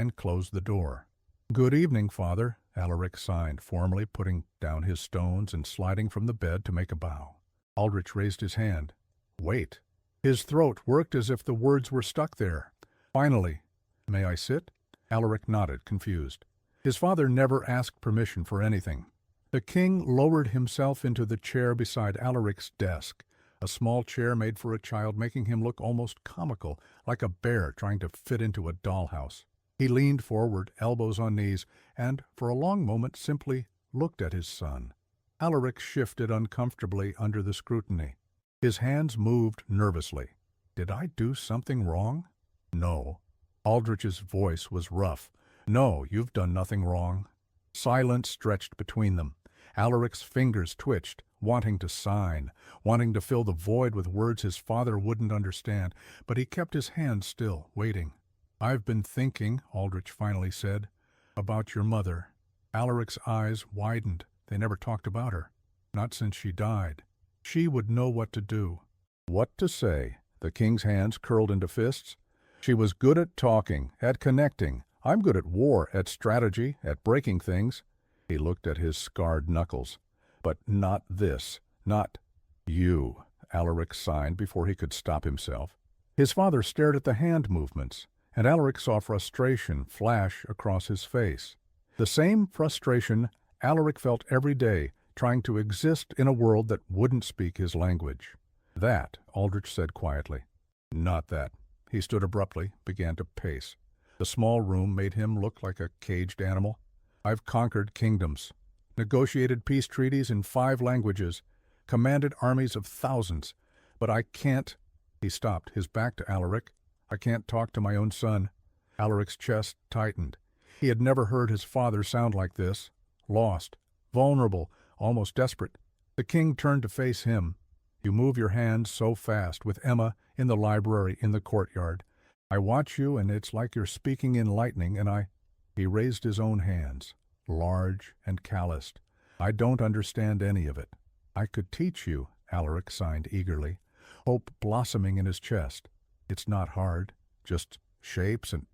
and closed the door. "Good evening, Father," Alaric signed, formally putting down his stones and sliding from the bed to make a bow. Aldrich raised his hand. "Wait." His throat worked as if the words were stuck there. Finally, "May I sit?" Alaric nodded, confused. His father never asked permission for anything. The king lowered himself into the chair beside Alaric's desk, a small chair made for a child, making him look almost comical, like a bear trying to fit into a dollhouse. He leaned forward, elbows on knees, and for a long moment simply looked at his son. Alaric shifted uncomfortably under the scrutiny. His hands moved nervously. "Did I do something wrong?" "No." Aldrich's voice was rough. "No, you've done nothing wrong." Silence stretched between them. Alaric's fingers twitched, wanting to sign, wanting to fill the void with words his father wouldn't understand, but he kept his hands still, waiting. "I've been thinking," Aldrich finally said, "about your mother." Alaric's eyes widened. They never talked about her. Not since she died. She would know what to do. What to say? The king's hands curled into fists. "She was good at talking, at connecting. I'm good at war, at strategy, at breaking things." He looked at his scarred knuckles. "But not this. Not you," Alaric signed before he could stop himself. His father stared at the hand movements, and Alaric saw frustration flash across his face. The same frustration Alaric felt every day, trying to exist in a world that wouldn't speak his language. "That," Aldrich said quietly. "Not that." He stood abruptly, began to pace. The small room made him look like a caged animal. "I've conquered kingdoms, negotiated peace treaties in 5 languages, commanded armies of thousands, but I can't—" He stopped, his back to Alaric. "I can't talk to my own son." Alaric's chest tightened. He had never heard his father sound like this. Lost, vulnerable, almost desperate. The king turned to face him. "You move your hands so fast, with Emma, in the library, in the courtyard. I watch you, and it's like you're speaking in lightning, and I—" He raised his own hands, large and calloused. "I don't understand any of it." "I could teach you," Alaric signed eagerly, hope blossoming in his chest. "It's not hard, just shapes and—"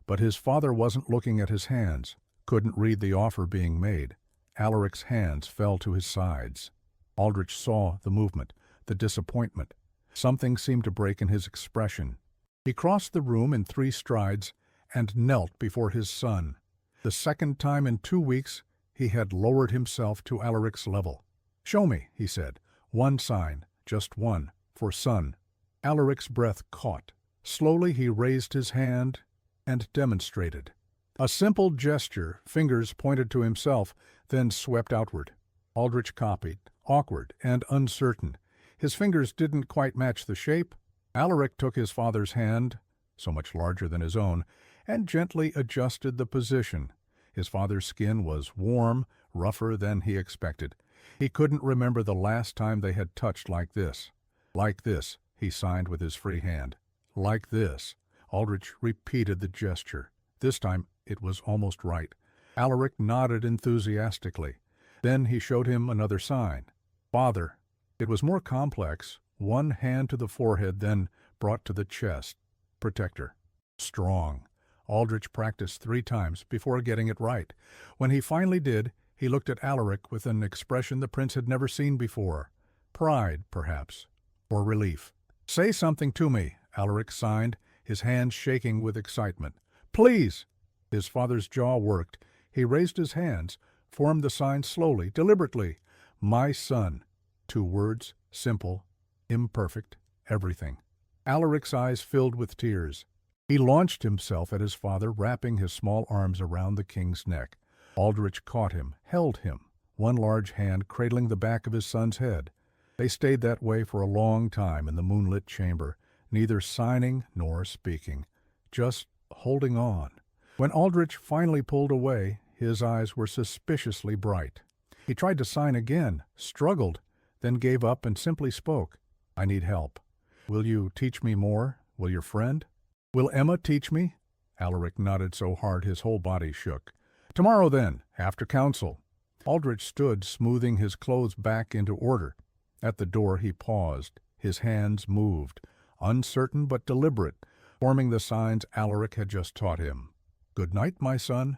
But his father wasn't looking at his hands, couldn't read the offer being made. Alaric's hands fell to his sides. Aldrich saw the movement, the disappointment. Something seemed to break in his expression. He crossed the room in 3 strides and knelt before his son. The second time in 2 weeks he had lowered himself to Alaric's level. "Show me," he said. "One sign, just one, for son." Alaric's breath caught. Slowly he raised his hand and demonstrated. A simple gesture, fingers pointed to himself, then swept outward. Aldrich copied, awkward and uncertain. His fingers didn't quite match the shape. Alaric took his father's hand, so much larger than his own, and gently adjusted the position. His father's skin was warm, rougher than he expected. He couldn't remember the last time they had touched like this. "Like this," he signed with his free hand. "Like this." Aldrich repeated the gesture. This time it was almost right. Alaric nodded enthusiastically. Then he showed him another sign. "Father." It was more complex, one hand to the forehead, then brought to the chest. "Protector." Strong. Aldrich practiced 3 times before getting it right. When he finally did, he looked at Alaric with an expression the prince had never seen before. Pride, perhaps, or relief. "Say something to me," Alaric signed, his hands shaking with excitement. "Please!" His father's jaw worked. He raised his hands, formed the sign slowly, deliberately. "My son." 2 words, simple, imperfect, everything. Alaric's eyes filled with tears. He launched himself at his father, wrapping his small arms around the king's neck. Aldrich caught him, held him, one large hand cradling the back of his son's head. They stayed that way for a long time in the moonlit chamber, neither signing nor speaking, just holding on. When Aldrich finally pulled away, his eyes were suspiciously bright. He tried to sign again, struggled, then gave up and simply spoke. "I need help. Will you teach me more? Will your friend?" "Will Emma teach me?" Alaric nodded so hard his whole body shook. "Tomorrow then, after council." Aldrich stood, smoothing his clothes back into order. At the door he paused. His hands moved, uncertain but deliberate, forming the signs Alaric had just taught him. "Good night, my son."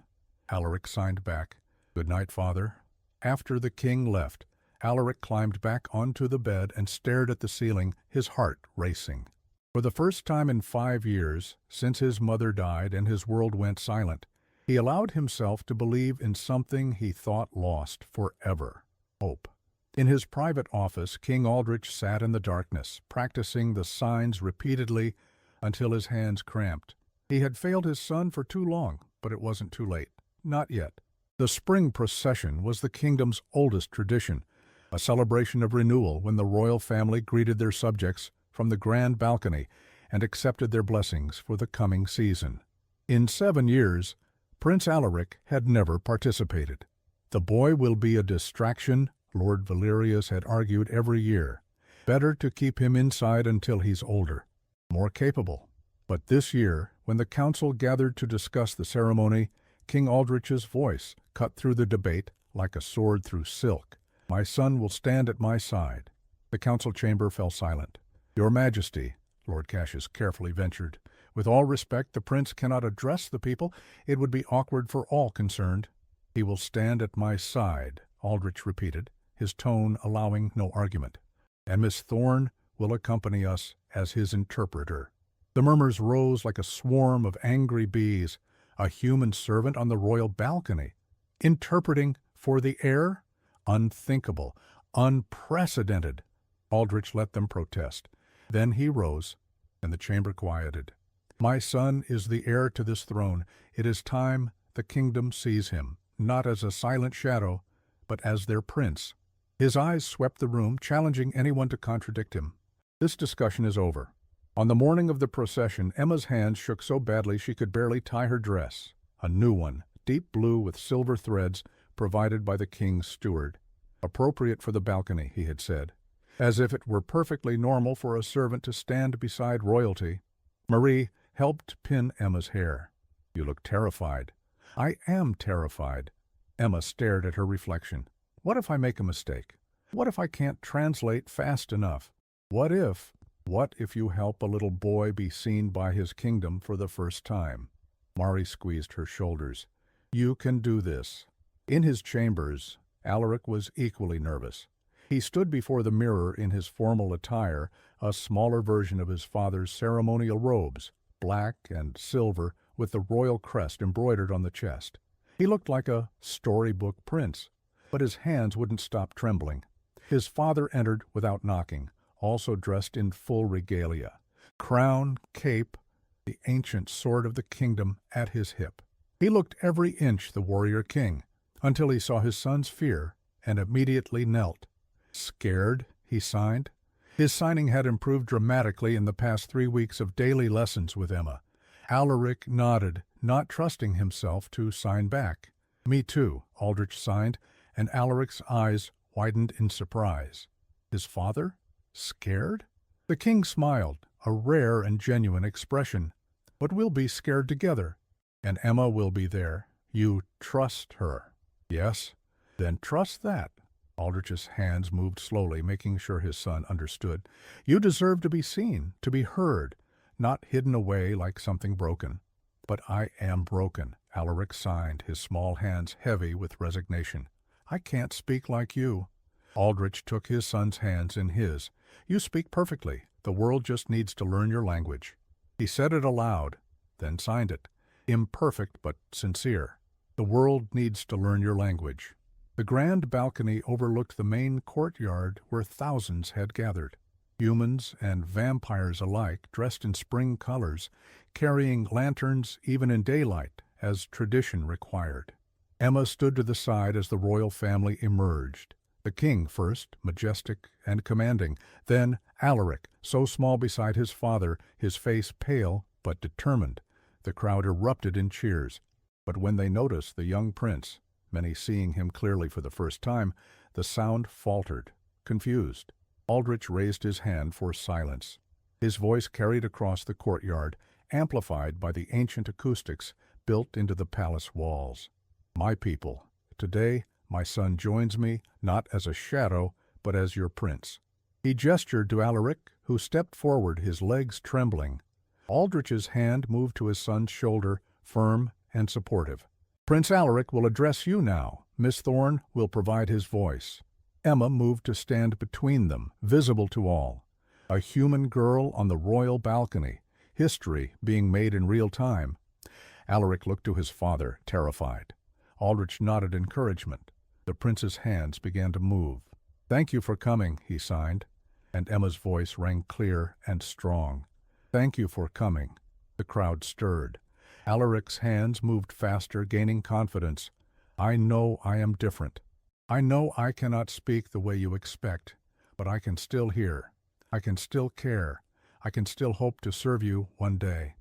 Alaric signed back, "Good night, father." After the king left, Alaric climbed back onto the bed and stared at the ceiling, his heart racing. For the first time in 5 years, since his mother died and his world went silent, he allowed himself to believe in something he thought lost forever: hope. In his private office, King Aldrich sat in the darkness, practicing the signs repeatedly until his hands cramped. He had failed his son for too long, but it wasn't too late. Not yet. The spring procession was the kingdom's oldest tradition, a celebration of renewal when the royal family greeted their subjects from the grand balcony and accepted their blessings for the coming season. In 7 years, Prince Alaric had never participated. The boy will be a distraction, Lord Valerius had argued every year. Better to keep him inside until he's older, more capable. But this year, when the council gathered to discuss the ceremony, King Aldrich's voice cut through the debate like a sword through silk. "My son will stand at my side." The council chamber fell silent. "Your Majesty," Lord Cassius carefully ventured, "with all respect, the prince cannot address the people. It would be awkward for all concerned." "He will stand at my side," Aldrich repeated, his tone allowing no argument. "And Miss Thorne will accompany us as his interpreter." The murmurs rose like a swarm of angry bees. A human servant on the royal balcony, interpreting for the heir? Unthinkable, unprecedented. Aldrich let them protest. Then he rose, and the chamber quieted. "My son is the heir to this throne. It is time the kingdom sees him, not as a silent shadow, but as their prince." His eyes swept the room, challenging anyone to contradict him. "This discussion is over." On the morning of the procession, Emma's hands shook so badly she could barely tie her dress, a new one, deep blue with silver threads, provided by the king's steward. "Appropriate for the balcony," he had said, as if it were perfectly normal for a servant to stand beside royalty. Marie helped pin Emma's hair. "You look terrified." "I am terrified." Emma stared at her reflection. "What if I make a mistake? What if I can't translate fast enough? What if you help a little boy be seen by his kingdom for the first time?" Mari squeezed her shoulders. "You can do this." In his chambers, Alaric was equally nervous. He stood before the mirror in his formal attire, a smaller version of his father's ceremonial robes, black and silver with the royal crest embroidered on the chest. He looked like a storybook prince, but his hands wouldn't stop trembling. His father entered without knocking, also dressed in full regalia, crown, cape, the ancient sword of the kingdom at his hip. He looked every inch the warrior king, until he saw his son's fear and immediately knelt. "Scared?" he signed. His signing had improved dramatically in the past 3 weeks of daily lessons with Emma. Alaric nodded, not trusting himself to sign back. "Me too," Aldrich signed, and Alaric's eyes widened in surprise. His father? Scared? The king smiled, a rare and genuine expression. "But we'll be scared together. And Emma will be there. You trust her." "Yes." "Then trust that." Aldrich's hands moved slowly, making sure his son understood. "You deserve to be seen, to be heard, not hidden away like something broken." "But I am broken," Alaric signed, his small hands heavy with resignation. "I can't speak like you." Aldrich took his son's hands in his. "You speak perfectly. The world just needs to learn your language." He said it aloud, then signed it. Imperfect but sincere. "The world needs to learn your language." The grand balcony overlooked the main courtyard where thousands had gathered. Humans and vampires alike, dressed in spring colors, carrying lanterns even in daylight, as tradition required. Emma stood to the side as the royal family emerged. The king first, majestic and commanding, then Alaric, so small beside his father, his face pale but determined. The crowd erupted in cheers. But when they noticed the young prince, many seeing him clearly for the first time, the sound faltered, confused. Aldrich raised his hand for silence. His voice carried across the courtyard, amplified by the ancient acoustics built into the palace walls. "My people, today my son joins me, not as a shadow, but as your prince." He gestured to Alaric, who stepped forward, his legs trembling. Aldrich's hand moved to his son's shoulder, firm and supportive. "Prince Alaric will address you now. Miss Thorne will provide his voice." Emma moved to stand between them, visible to all. A human girl on the royal balcony, history being made in real time. Alaric looked to his father, terrified. Aldrich nodded encouragement. The prince's hands began to move. "Thank you for coming," he signed, and Emma's voice rang clear and strong. "Thank you for coming." The crowd stirred. Alaric's hands moved faster, gaining confidence. "I know I am different. I know I cannot speak the way you expect, but I can still hear. I can still care. I can still hope to serve you one day."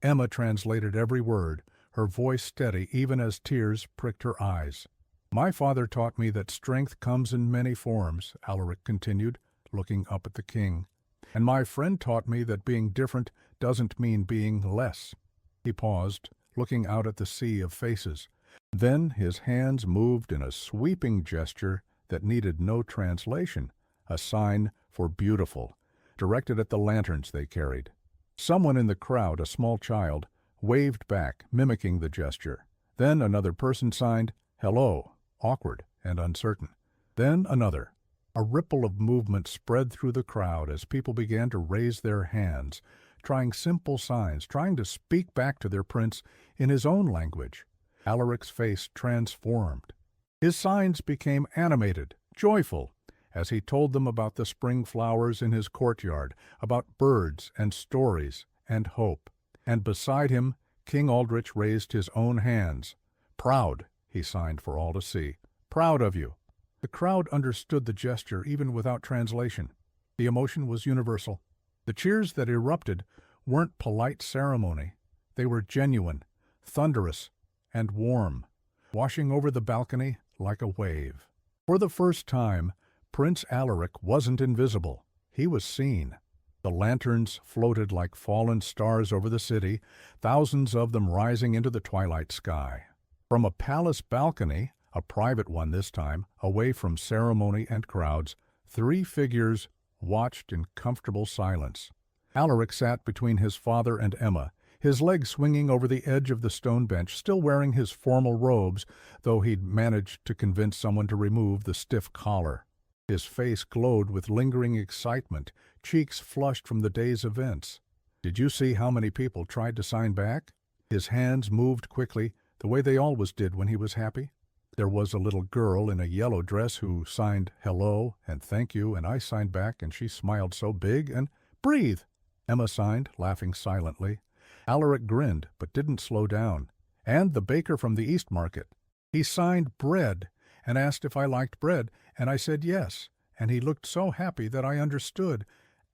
Emma translated every word, her voice steady even as tears pricked her eyes. "My father taught me that strength comes in many forms," Alaric continued, looking up at the king. "And my friend taught me that being different doesn't mean being less." He paused, looking out at the sea of faces. Then his hands moved in a sweeping gesture that needed no translation, a sign for beautiful, directed at the lanterns they carried. Someone in the crowd, a small child, waved back, mimicking the gesture. Then another person signed, "Hello," awkward and uncertain. Then another. A ripple of movement spread through the crowd as people began to raise their hands, trying simple signs, trying to speak back to their prince in his own language. Alaric's face transformed. His signs became animated, joyful, as he told them about the spring flowers in his courtyard, about birds and stories and hope. And beside him, King Aldrich raised his own hands. "Proud," he signed for all to see. "Proud of you." The crowd understood the gesture even without translation. The emotion was universal. The cheers that erupted weren't polite ceremony. They were genuine, thunderous, and warm, washing over the balcony like a wave. For the first time, Prince Alaric wasn't invisible. He was seen. The lanterns floated like fallen stars over the city, thousands of them rising into the twilight sky. From a palace balcony, a private one this time, away from ceremony and crowds, 3 figures watched in comfortable silence. Alaric sat between his father and Emma, his legs swinging over the edge of the stone bench, still wearing his formal robes, though he'd managed to convince someone to remove the stiff collar. His face glowed with lingering excitement, cheeks flushed from the day's events. "Did you see how many people tried to sign back?" His hands moved quickly, the way they always did when he was happy. There was a little girl in a yellow dress who signed "hello" and "thank you," and I signed back, and she smiled so big, and "breathe." Emma signed, laughing silently. Alaric grinned, but didn't slow down. And the baker from the East Market. He signed "bread" and asked if I liked bread, and I said yes, and he looked so happy that I understood.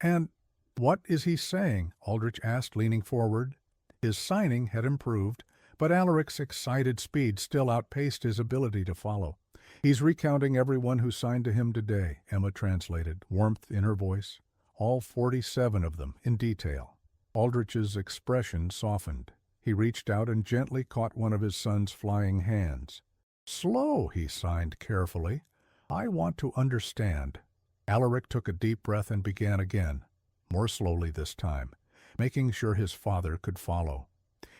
And "What is he saying?" Aldrich asked, leaning forward. His signing had improved, but Alaric's excited speed still outpaced his ability to follow. "He's recounting everyone who signed to him today," Emma translated, warmth in her voice. "All 47 of them, in detail." Aldrich's expression softened. He reached out and gently caught one of his son's flying hands. "Slow," he signed carefully. "I want to understand." Alaric took a deep breath and began again, more slowly this time, making sure his father could follow.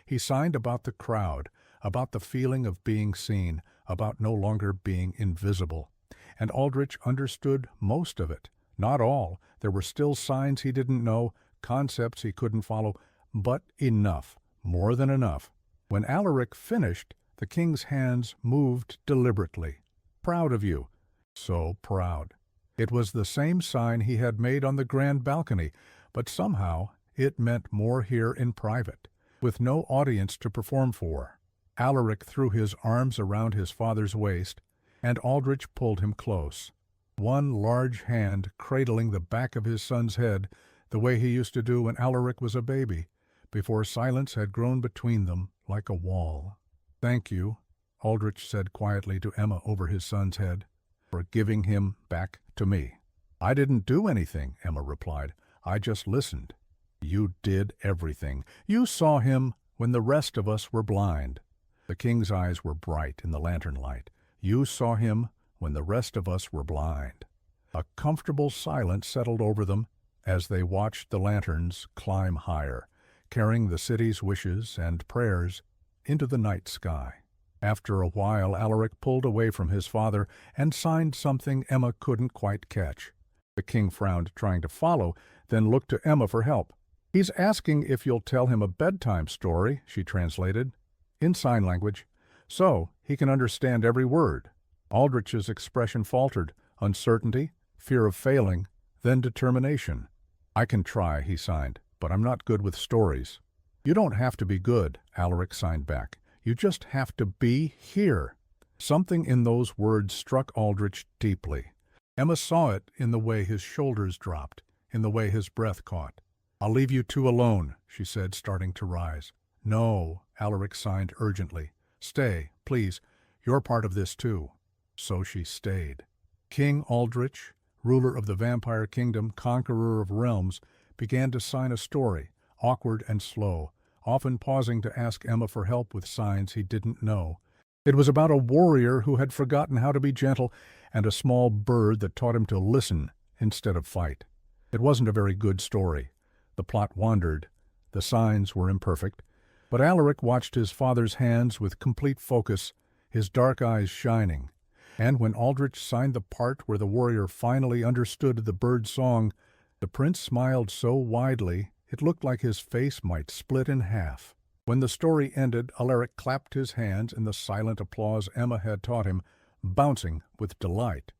He signed about the crowd, about the feeling of being seen, about no longer being invisible. And Aldrich understood most of it. Not all. There were still signs he didn't know, concepts he couldn't follow, but enough, more than enough. When Alaric finished, the king's hands moved deliberately. "Proud of you." So proud. It was the same sign he had made on the grand balcony, but somehow it meant more here in private, with no audience to perform for. Alaric threw his arms around his father's waist, and Aldrich pulled him close, one large hand cradling the back of his son's head, the way he used to do when Alaric was a baby, before silence had grown between them like a wall. "Thank you," Aldrich said quietly to Emma over his son's head, "for giving him back to me." "I didn't do anything," Emma replied. "I just listened." "You did everything. You saw him when the rest of us were blind." The king's eyes were bright in the lantern light. "You saw him when the rest of us were blind." A comfortable silence settled over them as they watched the lanterns climb higher, carrying the city's wishes and prayers into the night sky. After a while, Alaric pulled away from his father and signed something Emma couldn't quite catch. The king frowned, trying to follow, then looked to Emma for help. "He's asking if you'll tell him a bedtime story," she translated, in sign language, "so he can understand every word." Aldrich's expression faltered, uncertainty, fear of failing, then determination. "I can try," he signed, "but I'm not good with stories." "You don't have to be good," Alaric signed back. "You just have to be here." Something in those words struck Aldrich deeply. Emma saw it in the way his shoulders dropped, in the way his breath caught. "I'll leave you two alone," she said, starting to rise. "No," Alaric signed urgently. "Stay, please. You're part of this too." So she stayed. King Aldrich, ruler of the vampire kingdom, conqueror of realms, began to sign a story, awkward and slow, often pausing to ask Emma for help with signs he didn't know. It was about a warrior who had forgotten how to be gentle and a small bird that taught him to listen instead of fight. It wasn't a very good story. The plot wandered. The signs were imperfect. But Alaric watched his father's hands with complete focus, his dark eyes shining. And when Aldrich signed the part where the warrior finally understood the bird's song, the prince smiled so widely it looked like his face might split in half. When the story ended, Alaric clapped his hands in the silent applause Emma had taught him, bouncing with delight.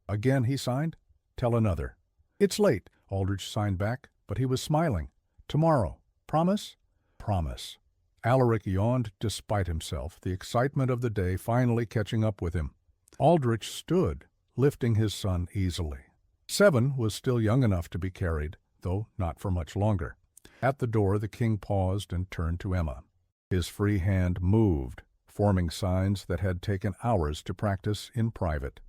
Again he signed, "Tell another." "It's late," Aldrich signed back, but he was smiling. "Tomorrow. Promise?" "Promise." Alaric yawned despite himself, the excitement of the day finally catching up with him. Aldrich stood, lifting his son easily. 7 was still young enough to be carried, though not for much longer. At the door the king paused and turned to Emma. His free hand moved, forming signs that had taken hours to practice in private.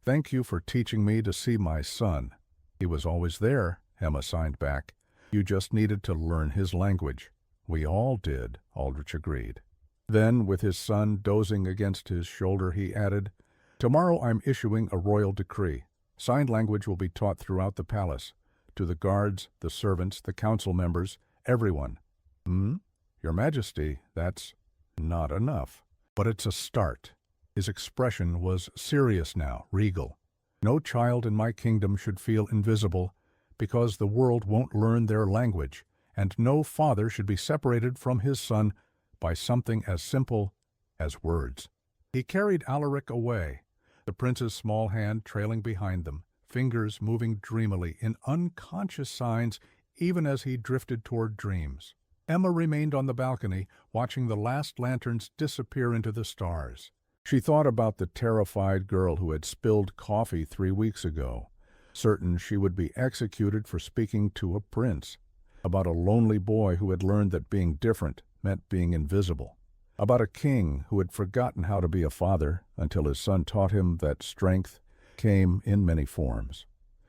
"Thank you for teaching me to see my son. He was always there," Emma signed back. "You just needed to learn his language." "We all did," Aldrich agreed. Then, with his son dozing against his shoulder, he added, "Tomorrow I'm issuing a royal decree. Sign language will be taught throughout the palace, to the guards, the servants, the council members, everyone." "Your Majesty, that's not enough." "But it's a start." His expression was serious now, regal. "No child in my kingdom should feel invisible, because the world won't learn their language, and no father should be separated from his son by something as simple as words." He carried Alaric away, the prince's small hand trailing behind them, fingers moving dreamily in unconscious signs even as he drifted toward dreams. Emma remained on the balcony, watching the last lanterns disappear into the stars. She thought about the terrified girl who had spilled coffee 3 weeks ago, certain she would be executed for speaking to a prince, about a lonely boy who had learned that being different meant being invisible, about a king who had forgotten how to be a father until his son taught him that strength came in many forms.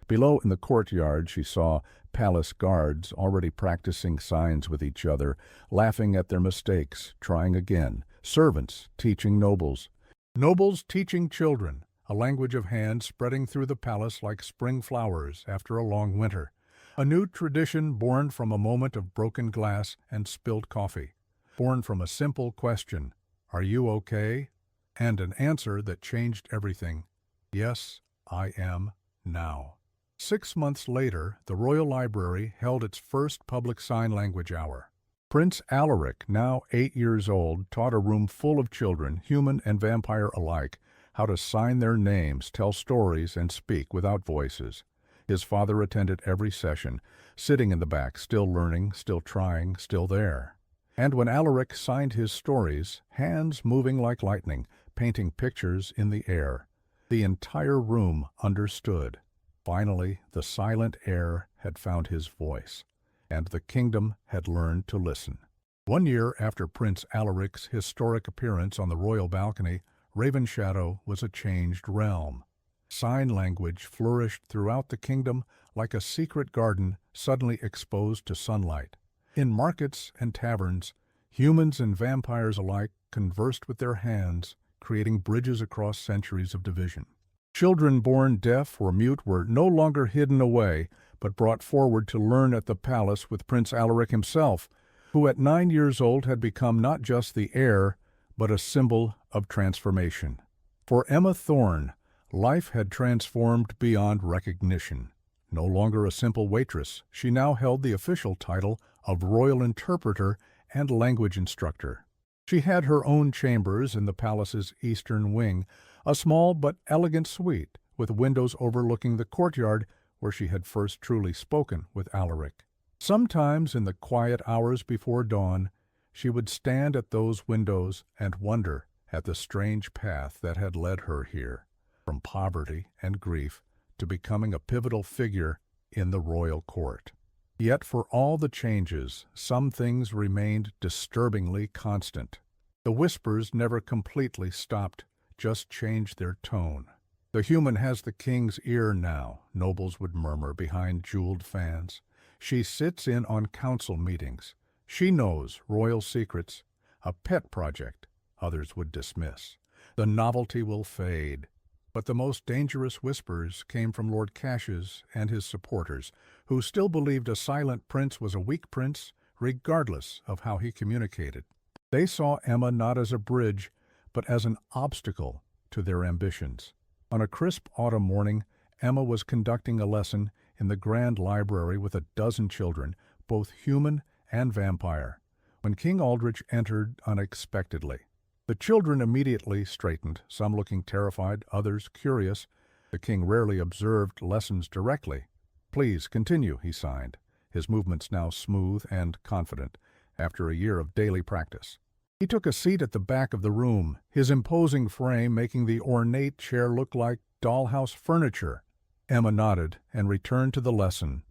Below in the courtyard she saw palace guards already practicing signs with each other, laughing at their mistakes, trying again, servants teaching nobles, nobles teaching children, a language of hands spreading through the palace like spring flowers after a long winter, a new tradition born from a moment of broken glass and spilled coffee, born from a simple question, "Are you okay?" and an answer that changed everything, "Yes, I am now." 6 months later, the Royal Library held its first public sign language hour. Prince Alaric, now 8 years old, taught a room full of children, human and vampire alike, how to sign their names, tell stories, and speak without voices. His father attended every session, sitting in the back, still learning, still trying, still there. And when Alaric signed his stories, hands moving like lightning, painting pictures in the air, the entire room understood. Finally, the silent air had found his voice, and the kingdom had learned to listen. 1 year after Prince Alaric's historic appearance on the royal balcony, Ravenshadow was a changed realm. Sign language flourished throughout the kingdom like a secret garden suddenly exposed to sunlight. In markets and taverns, humans and vampires alike conversed with their hands, creating bridges across centuries of division. Children born deaf or mute were no longer hidden away, but brought forward to learn at the palace with Prince Alaric himself, who at 9 years old had become not just the heir, but a symbol of transformation. For Emma Thorne, life had transformed beyond recognition. No longer a simple waitress, she now held the official title of royal interpreter and language instructor. She had her own chambers in the palace's eastern wing, a small but elegant suite with windows overlooking the courtyard where she had first truly spoken with Alaric. Sometimes in the quiet hours before dawn, she would stand at those windows and wonder at the strange path that had led her here, from poverty and grief to becoming a pivotal figure in the royal court. Yet for all the changes, some things remained disturbingly constant. The whispers never completely stopped, just changed their tone. "The human has the king's ear now," nobles would murmur behind jeweled fans. "She sits in on council meetings. She knows royal secrets. A pet project," others would dismiss. "The novelty will fade." But the most dangerous whispers came from Lord Cassius and his supporters, who still believed a silent prince was a weak prince, regardless of how he communicated. They saw Emma not as a bridge, but as an obstacle to their ambitions. On a crisp autumn morning, Emma was conducting a lesson in the grand library with a dozen children, both human and vampire, when King Aldrich entered unexpectedly. The children immediately straightened, some looking terrified, others curious. The king rarely observed lessons directly. "Please continue," he signed, his movements now smooth and confident, after a year of daily practice. He took a seat at the back of the room, his imposing frame making the ornate chair look like dollhouse furniture. Emma nodded and returned to the lesson.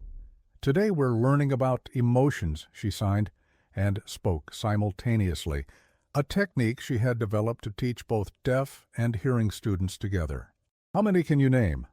"Today we're learning about emotions," she signed, and spoke simultaneously, a technique she had developed to teach both deaf and hearing students together. "How many can you name?"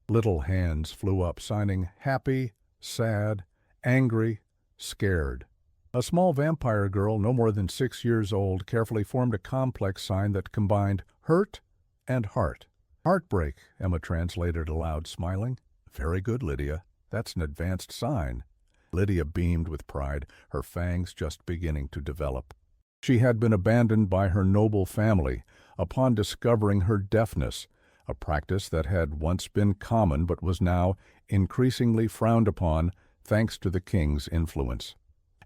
Little hands flew up, signing happy, sad, angry, scared. A small vampire girl, no more than 6 years old, carefully formed a complex sign that combined hurt and heart. "Heartbreak," Emma translated aloud, smiling. "Very good, Lydia. That's an advanced sign." Lydia beamed with pride, her fangs just beginning to develop. She had been abandoned by her noble family upon discovering her deafness, a practice that had once been common but was now increasingly frowned upon thanks to the king's influence.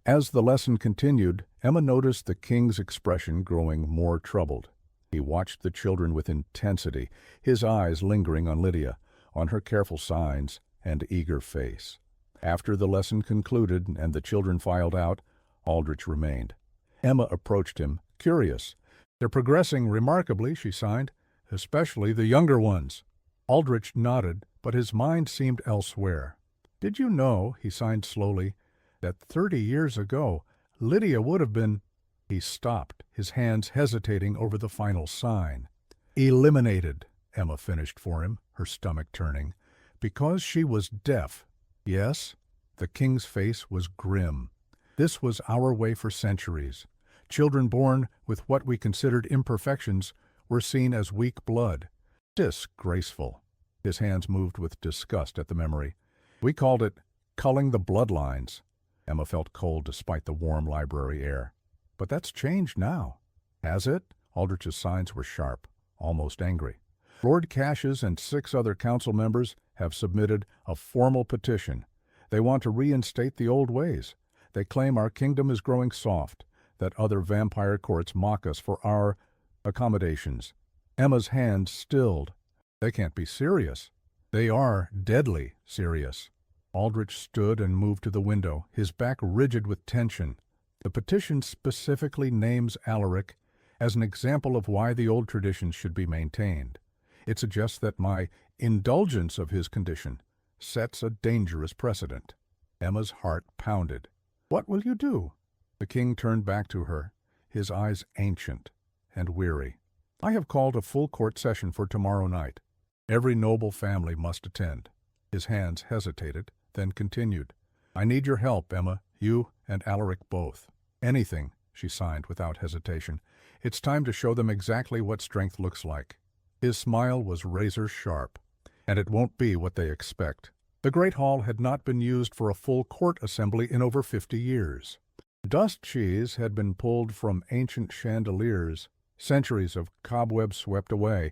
As the lesson continued, Emma noticed the king's expression growing more troubled. He watched the children with intensity, his eyes lingering on Lydia, on her careful signs and eager face. After the lesson concluded and the children filed out, Aldrich remained. Emma approached him, curious. "They're progressing remarkably," she signed, "especially the younger ones." Aldrich nodded, but his mind seemed elsewhere. "Did you know," he signed slowly, "that 30 years ago, Lydia would have been—" He stopped, his hands hesitating over the final sign. "Eliminated," Emma finished for him, her stomach turning, "because she was deaf." "Yes?" The king's face was grim. "This was our way for centuries. Children born with what we considered imperfections were seen as weak blood. Disgraceful." His hands moved with disgust at the memory. "We called it culling the bloodlines." Emma felt cold despite the warm library air. "But that's changed now." "Has it?" Aldrich's signs were sharp, almost angry. "Lord Cassius and 6 other council members have submitted a formal petition. They want to reinstate the old ways. They claim our kingdom is growing soft, that other vampire courts mock us for our accommodations." Emma's hands stilled. "They can't be serious." "They are deadly serious." Aldrich stood and moved to the window, his back rigid with tension. "The petition specifically names Alaric as an example of why the old traditions should be maintained. It suggests that my indulgence of his condition sets a dangerous precedent." Emma's heart pounded. "What will you do?" The king turned back to her, his eyes ancient and weary. "I have called a full court session for tomorrow night. Every noble family must attend." His hands hesitated, then continued. "I need your help, Emma, you and Alaric both." "Anything," she signed without hesitation. "It's time to show them exactly what strength looks like." His smile was razor sharp. "And it won't be what they expect." The Great Hall had not been used for a full court assembly in over 50 years. Dust sheaths had been pulled from ancient chandeliers, centuries of cobwebs swept away,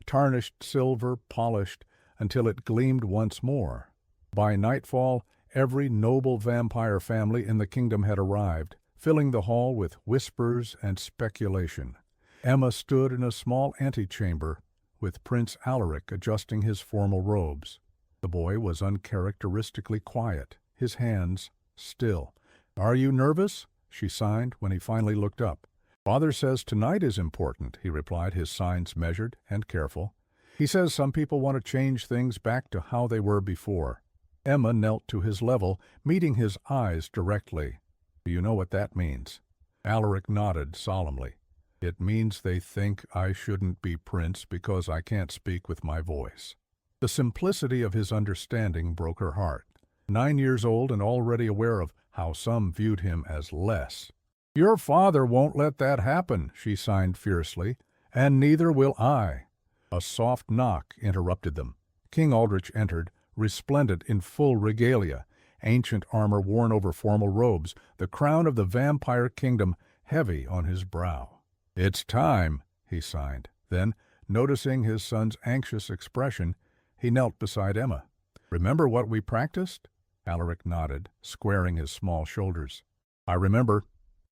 tarnished silver polished until it gleamed once more. By nightfall, every noble vampire family in the kingdom had arrived, filling the hall with whispers and speculation. Emma stood in a small antechamber, with Prince Alaric adjusting his formal robes. The boy was uncharacteristically quiet, his hands still. "Are you nervous?" she signed when he finally looked up. "Father says tonight is important," he replied, his signs measured and careful. "He says some people want to change things back to how they were before." Emma knelt to his level, meeting his eyes directly. "Do you know what that means?" Alaric nodded solemnly. "It means they think I shouldn't be prince because I can't speak with my voice." The simplicity of his understanding broke her heart. 9 years old and already aware of how some viewed him as less. "Your father won't let that happen," she signed fiercely, "and neither will I." A soft knock interrupted them. King Aldrich entered, resplendent in full regalia, ancient armor worn over formal robes, the crown of the vampire kingdom heavy on his brow. "It's time," he signed. Then, noticing his son's anxious expression, he knelt beside Emma. "Remember what we practiced?" Alaric nodded, squaring his small shoulders. "I remember."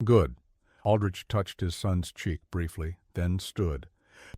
"Good." Aldrich touched his son's cheek briefly, then stood.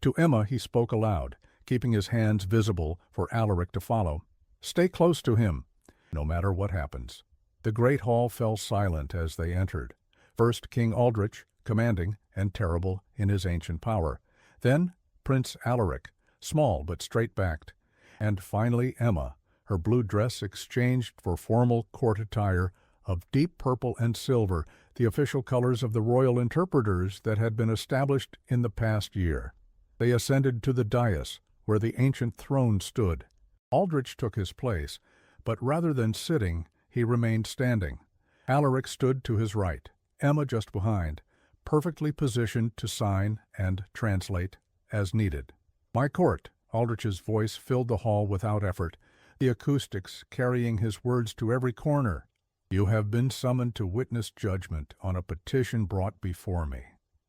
To Emma he spoke aloud, keeping his hands visible for Alaric to follow. "Stay close to him, no matter what happens." The great hall fell silent as they entered. First King Aldrich, commanding and terrible in his ancient power. Then Prince Alaric, small but straight-backed. And finally Emma, her blue dress exchanged for formal court attire of deep purple and silver, the official colors of the royal interpreters that had been established in the past year. They ascended to the dais, where the ancient throne stood. Aldrich took his place, but rather than sitting, he remained standing. Alaric stood to his right, Emma just behind, perfectly positioned to sign and translate as needed. "My court," Aldrich's voice filled the hall without effort, the acoustics carrying his words to every corner. "You have been summoned to witness judgment on a petition brought before me."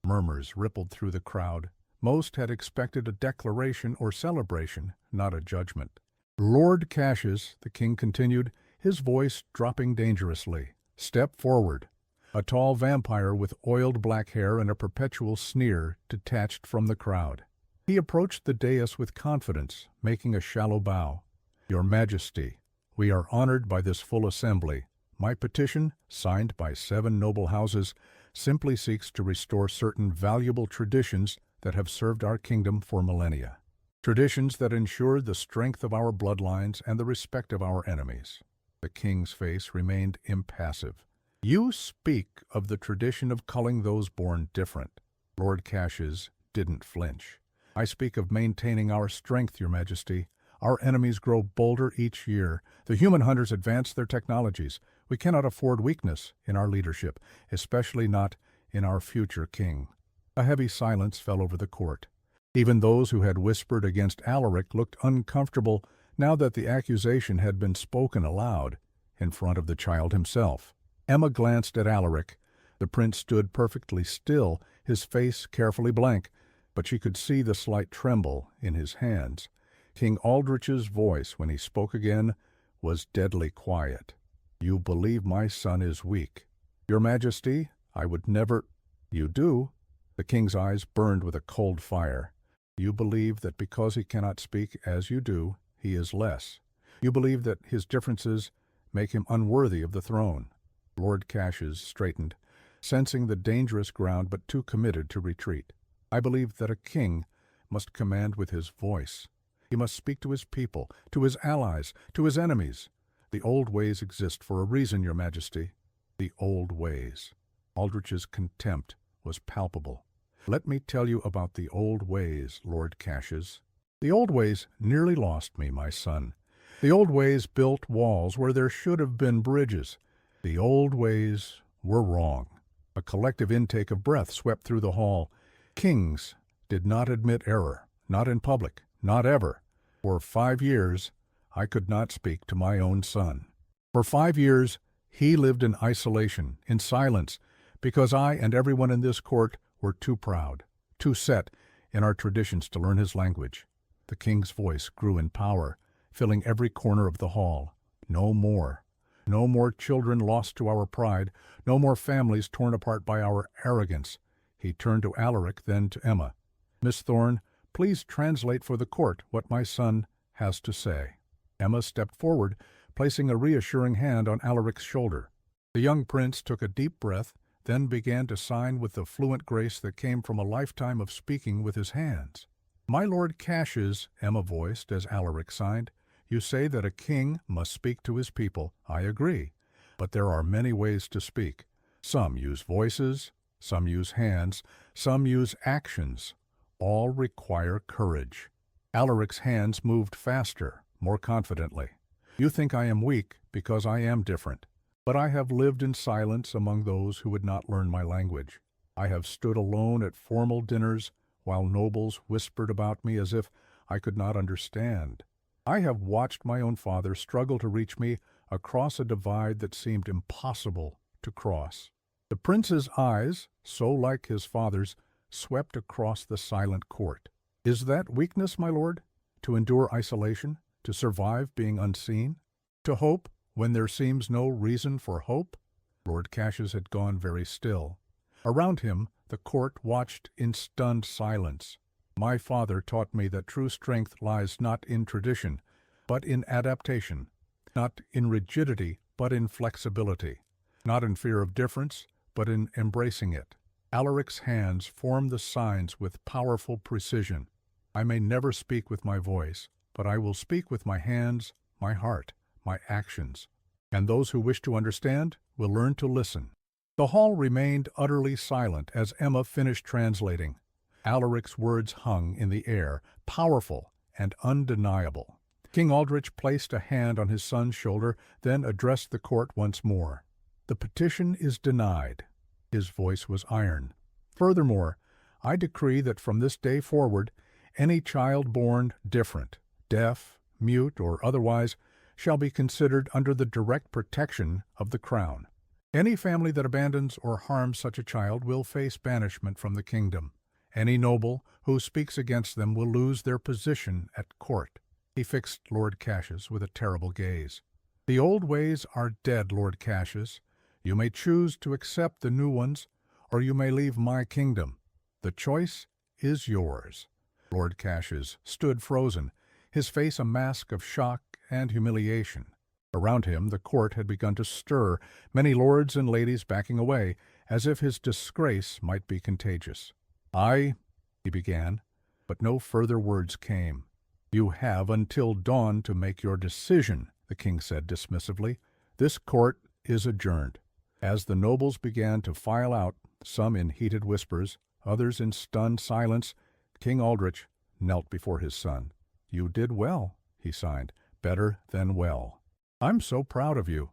Murmurs rippled through the crowd. Most had expected a declaration or celebration, not a judgment. "Lord Cassius," the king continued, his voice dropping dangerously, "step forward." A tall vampire with oiled black hair and a perpetual sneer detached from the crowd. He approached the dais with confidence, making a shallow bow. "Your Majesty, we are honored by this full assembly. My petition, signed by 7 noble houses, simply seeks to restore certain valuable traditions that have served our kingdom for millennia. Traditions that ensure the strength of our bloodlines and the respect of our enemies." The king's face remained impassive. "You speak of the tradition of culling those born different." Lord Cassius didn't flinch. "I speak of maintaining our strength, Your Majesty. Our enemies grow bolder each year. The human hunters advance their technologies. We cannot afford weakness in our leadership, especially not in our future king." A heavy silence fell over the court. Even those who had whispered against Alaric looked uncomfortable now that the accusation had been spoken aloud in front of the child himself. Emma glanced at Alaric. The prince stood perfectly still, his face carefully blank, but she could see the slight tremble in his hands. King Aldrich's voice, when he spoke again, was deadly quiet. "You believe my son is weak. Your Majesty, I would never—" "You do?" The king's eyes burned with a cold fire. "You believe that because he cannot speak as you do, he is less. You believe that his differences make him unworthy of the throne." Lord Cassius straightened, sensing the dangerous ground but too committed to retreat. "I believe that a king must command with his voice. He must speak to his people, to his allies, to his enemies. The old ways exist for a reason, Your Majesty. The old ways." Aldrich's contempt was palpable. "Let me tell you about the old ways, Lord Cassius. The old ways nearly lost me, my son. The old ways built walls where there should have been bridges. The old ways were wrong." A collective intake of breath swept through the hall. Kings did not admit error, not in public, not ever. For 5 years, I could not speak to my own son. For 5 years, he lived in isolation, in silence, because I and everyone in this court were too proud, too set in our traditions to learn his language. The king's voice grew in power, filling every corner of the hall. No more. No more children lost to our pride, no more families torn apart by our arrogance. He turned to Alaric, then to Emma. Miss Thorne, please translate for the court what my son has to say. Emma stepped forward, placing a reassuring hand on Alaric's shoulder. The young prince took a deep breath, then began to sign with the fluent grace that came from a lifetime of speaking with his hands. My Lord Cassius, Emma voiced as Alaric signed, you say that a king must speak to his people. I agree, but there are many ways to speak. Some use voices, some use hands, some use actions. All require courage. Alaric's hands moved faster, more confidently. You think I am weak because I am different, but I have lived in silence among those who would not learn my language. I have stood alone at formal dinners while nobles whispered about me as if I could not understand. I have watched my own father struggle to reach me across a divide that seemed impossible to cross. The prince's eyes, so like his father's, swept across the silent court. Is that weakness, my lord? To endure isolation? To survive being unseen? To hope when there seems no reason for hope? Lord Cassius had gone very still. Around him, the court watched in stunned silence. My father taught me that true strength lies not in tradition, but in adaptation, not in rigidity, but in flexibility, not in fear of difference, but in embracing it. Alaric's hands formed the signs with powerful precision. I may never speak with my voice, but I will speak with my hands, my heart, my actions. And those who wish to understand will learn to listen. The hall remained utterly silent as Emma finished translating. Alaric's words hung in the air, powerful and undeniable. King Aldrich placed a hand on his son's shoulder, then addressed the court once more. The petition is denied. His voice was iron. Furthermore, I decree that from this day forward, any child born different, deaf, mute, or otherwise, shall be considered under the direct protection of the crown. Any family that abandons or harms such a child will face banishment from the kingdom. Any noble who speaks against them will lose their position at court. He fixed Lord Cassius with a terrible gaze. The old ways are dead, Lord Cassius. You may choose to accept the new ones, or you may leave my kingdom. The choice is yours. Lord Cassius stood frozen, his face a mask of shock and humiliation. Around him the court had begun to stir, many lords and ladies backing away, as if his disgrace might be contagious. He began, but no further words came. You have until dawn to make your decision, the king said dismissively. This court is adjourned. As the nobles began to file out, some in heated whispers, others in stunned silence, King Aldrich knelt before his son. You did well, he signed, better than well. I'm so proud of you.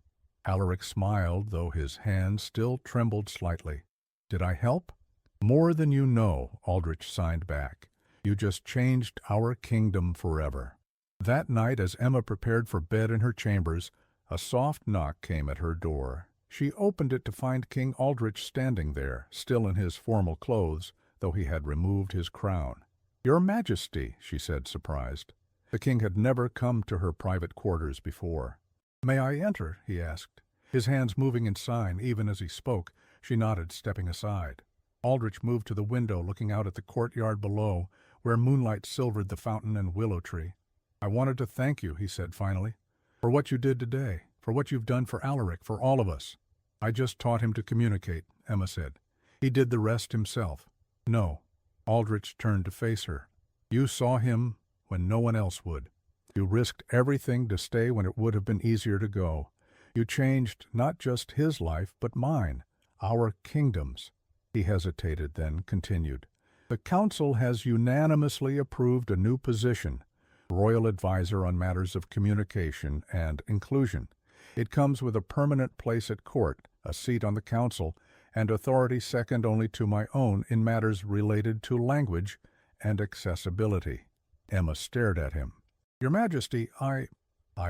Alaric smiled, though his hand still trembled slightly. Did I help? More than you know, Aldrich signed back. You just changed our kingdom forever. That night, as Emma prepared for bed in her chambers, a soft knock came at her door. She opened it to find King Aldrich standing there, still in his formal clothes, though he had removed his crown. Your Majesty, she said, surprised. The king had never come to her private quarters before. May I enter? He asked. His hands moving in sign, even as he spoke, she nodded, stepping aside. Aldrich moved to the window, looking out at the courtyard below, where moonlight silvered the fountain and willow tree. I wanted to thank you, he said finally, for what you did today, for what you've done for Alaric, for all of us. I just taught him to communicate, Emma said. He did the rest himself. No. Aldrich turned to face her. You saw him when no one else would. You risked everything to stay when it would have been easier to go. You changed not just his life, but mine, our kingdoms. He hesitated, then continued. The council has unanimously approved a new position, royal advisor on matters of communication and inclusion. It comes with a permanent place at court, a seat on the council, and authority second only to my own in matters related to language and accessibility. Emma stared at him. Your Majesty, I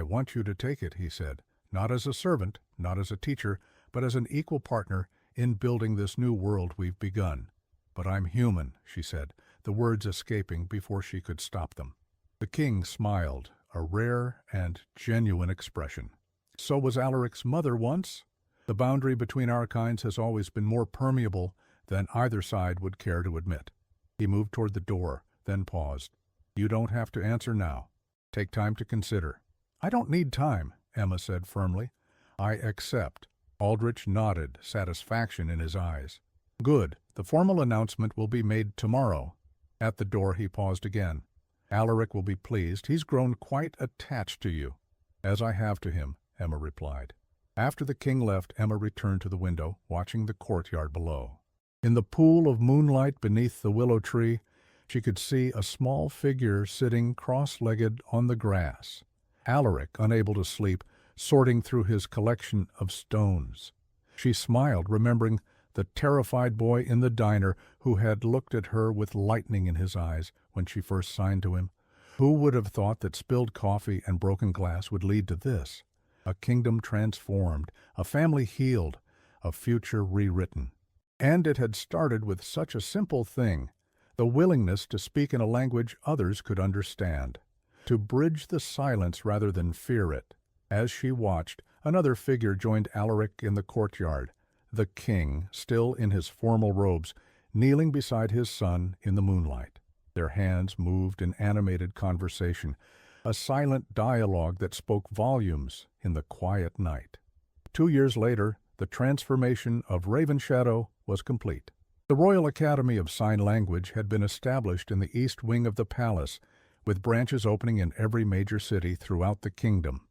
want you to take it, he said, not as a servant, not as a teacher, but as an equal partner in building this new world we've begun. But I'm human, she said, the words escaping before she could stop them. The king smiled, a rare and genuine expression. So was Alaric's mother once. The boundary between our kinds has always been more permeable than either side would care to admit. He moved toward the door, then paused. You don't have to answer now. Take time to consider. I don't need time, Emma said firmly. I accept. Aldrich nodded, satisfaction in his eyes. Good. The formal announcement will be made tomorrow. At the door he paused again. Alaric will be pleased. He's grown quite attached to you. As I have to him, Emma replied. After the king left, Emma returned to the window, watching the courtyard below. In the pool of moonlight beneath the willow tree, she could see a small figure sitting cross-legged on the grass. Alaric, unable to sleep, sorting through his collection of stones. She smiled, remembering the terrified boy in the diner who had looked at her with lightning in his eyes when she first signed to him. Who would have thought that spilled coffee and broken glass would lead to this? A kingdom transformed, a family healed, a future rewritten. And it had started with such a simple thing, the willingness to speak in a language others could understand, to bridge the silence rather than fear it. As she watched, another figure joined Alaric in the courtyard, the king, still in his formal robes, kneeling beside his son in the moonlight. Their hands moved in animated conversation, a silent dialogue that spoke volumes in the quiet night. 2 years later, the transformation of Ravenshadow was complete. The Royal Academy of Sign Language had been established in the east wing of the palace, with branches opening in every major city throughout the kingdom.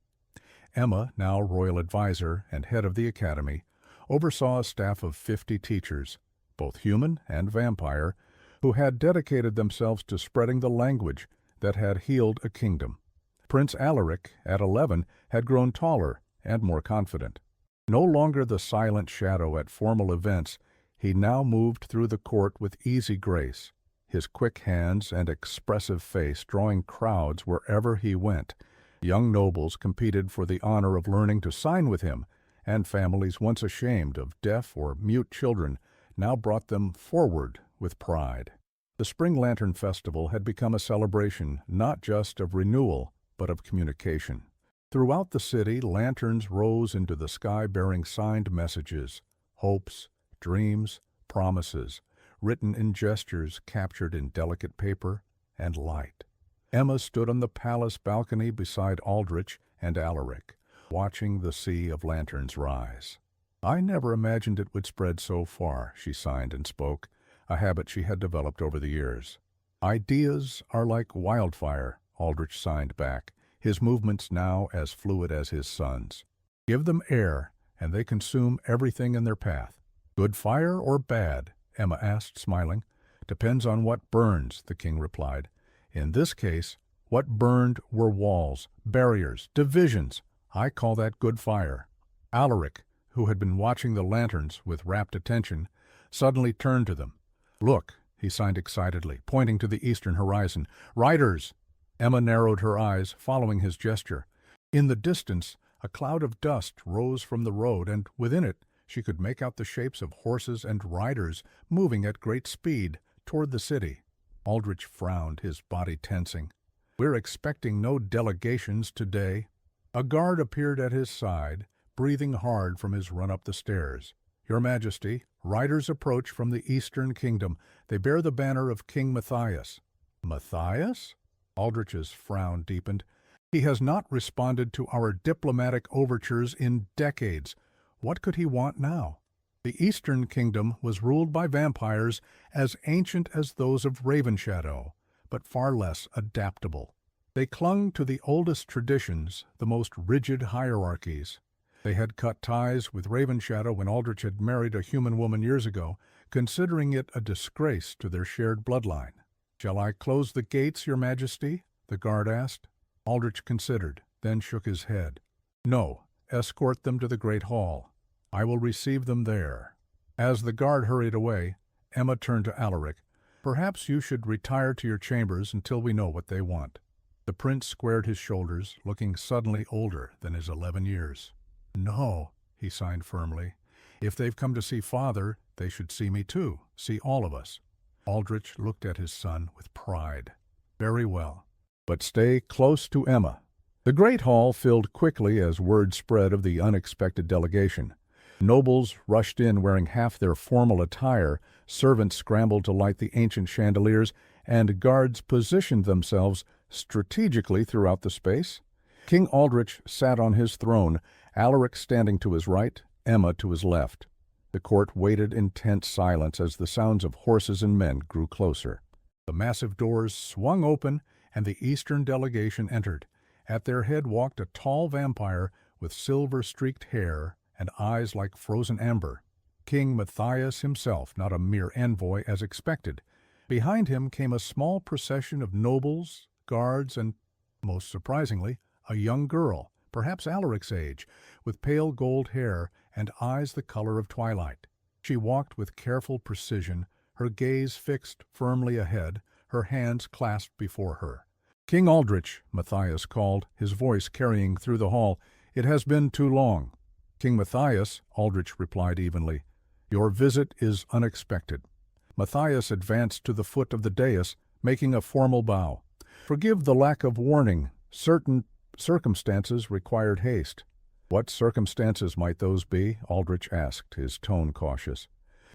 Emma, now royal advisor and head of the academy, oversaw a staff of 50 teachers, both human and vampire, who had dedicated themselves to spreading the language that had healed a kingdom. Prince Alaric, at 11, had grown taller and more confident. No longer the silent shadow at formal events, he now moved through the court with easy grace, his quick hands and expressive face drawing crowds wherever he went. Young nobles competed for the honor of learning to sign with him, and families once ashamed of deaf or mute children now brought them forward with pride. The Spring Lantern Festival had become a celebration not just of renewal, but of communication. Throughout the city, lanterns rose into the sky bearing signed messages, hopes, dreams, promises, written in gestures captured in delicate paper and light. Emma stood on the palace balcony beside Aldrich and Alaric, watching the sea of lanterns rise. I never imagined it would spread so far, she signed and spoke, a habit she had developed over the years. Ideas are like wildfire, Aldrich signed back, his movements now as fluid as his son's. Give them air, and they consume everything in their path. Good fire or bad? Emma asked, smiling. Depends on what burns, the king replied. In this case, what burned were walls, barriers, divisions. I call that good fire. Alaric, who had been watching the lanterns with rapt attention, suddenly turned to them. Look, he signed excitedly, pointing to the eastern horizon. Riders! Emma narrowed her eyes, following his gesture. In the distance, a cloud of dust rose from the road, and within it she could make out the shapes of horses and riders moving at great speed toward the city. Aldrich frowned, his body tensing. We're expecting no delegations today. A guard appeared at his side, breathing hard from his run up the stairs. Your Majesty, riders approach from the Eastern Kingdom. They bear the banner of King Matthias. Matthias? Aldrich's frown deepened. He has not responded to our diplomatic overtures in decades. What could he want now? The Eastern Kingdom was ruled by vampires as ancient as those of Ravenshadow, but far less adaptable. They clung to the oldest traditions, the most rigid hierarchies. They had cut ties with Ravenshadow when Aldrich had married a human woman years ago, considering it a disgrace to their shared bloodline. Shall I close the gates, Your Majesty? The guard asked. Aldrich considered, then shook his head. No, escort them to the Great Hall. I will receive them there. As the guard hurried away, Emma turned to Alaric. Perhaps you should retire to your chambers until we know what they want. The prince squared his shoulders, looking suddenly older than his 11 years. No, he signed firmly. If they've come to see Father, they should see me too, see all of us. Aldrich looked at his son with pride. Very well. But stay close to Emma. The great hall filled quickly as word spread of the unexpected delegation. Nobles rushed in wearing half their formal attire, servants scrambled to light the ancient chandeliers, and guards positioned themselves strategically throughout the space. King Aldrich sat on his throne, Alaric standing to his right, Emma to his left. The court waited in tense silence as the sounds of horses and men grew closer. The massive doors swung open, and the Eastern delegation entered. At their head walked a tall vampire with silver-streaked hair and eyes like frozen amber. King Matthias himself, not a mere envoy as expected. Behind him came a small procession of nobles, guards, and, most surprisingly, a young girl, perhaps Alaric's age, with pale gold hair and eyes the color of twilight. She walked with careful precision, her gaze fixed firmly ahead, her hands clasped before her. "King Aldrich," Matthias called, his voice carrying through the hall, "it has been too long." "King Matthias," Aldrich replied evenly, "your visit is unexpected." Matthias advanced to the foot of the dais, making a formal bow. "Forgive the lack of warning. Certain circumstances required haste." "What circumstances might those be?" Aldrich asked, his tone cautious.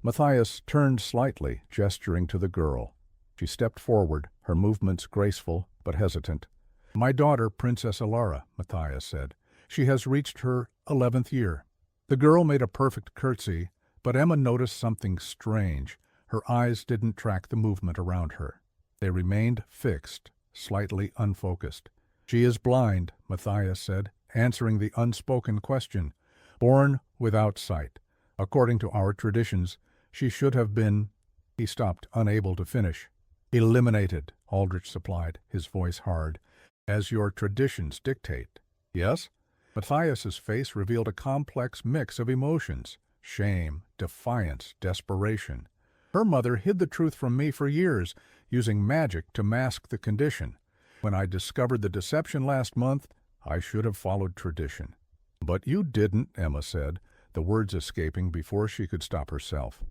Matthias turned slightly, gesturing to the girl. She stepped forward, her movements graceful but hesitant. "My daughter, Princess Ilara," Matthias said. "She has reached her 11th year." The girl made a perfect curtsy, but Emma noticed something strange. Her eyes didn't track the movement around her. They remained fixed, slightly unfocused. "She is blind," Matthias said, answering the unspoken question. "Born without sight. According to our traditions, she should have been—" He stopped, unable to finish. "Eliminated," Aldrich supplied, his voice hard. "As your traditions dictate." "Yes?" Matthias's face revealed a complex mix of emotions: shame, defiance, desperation. "Her mother hid the truth from me for years, using magic to mask the condition. When I discovered the deception last month, I should have followed tradition." "But you didn't," Emma said, the words escaping before she could stop herself.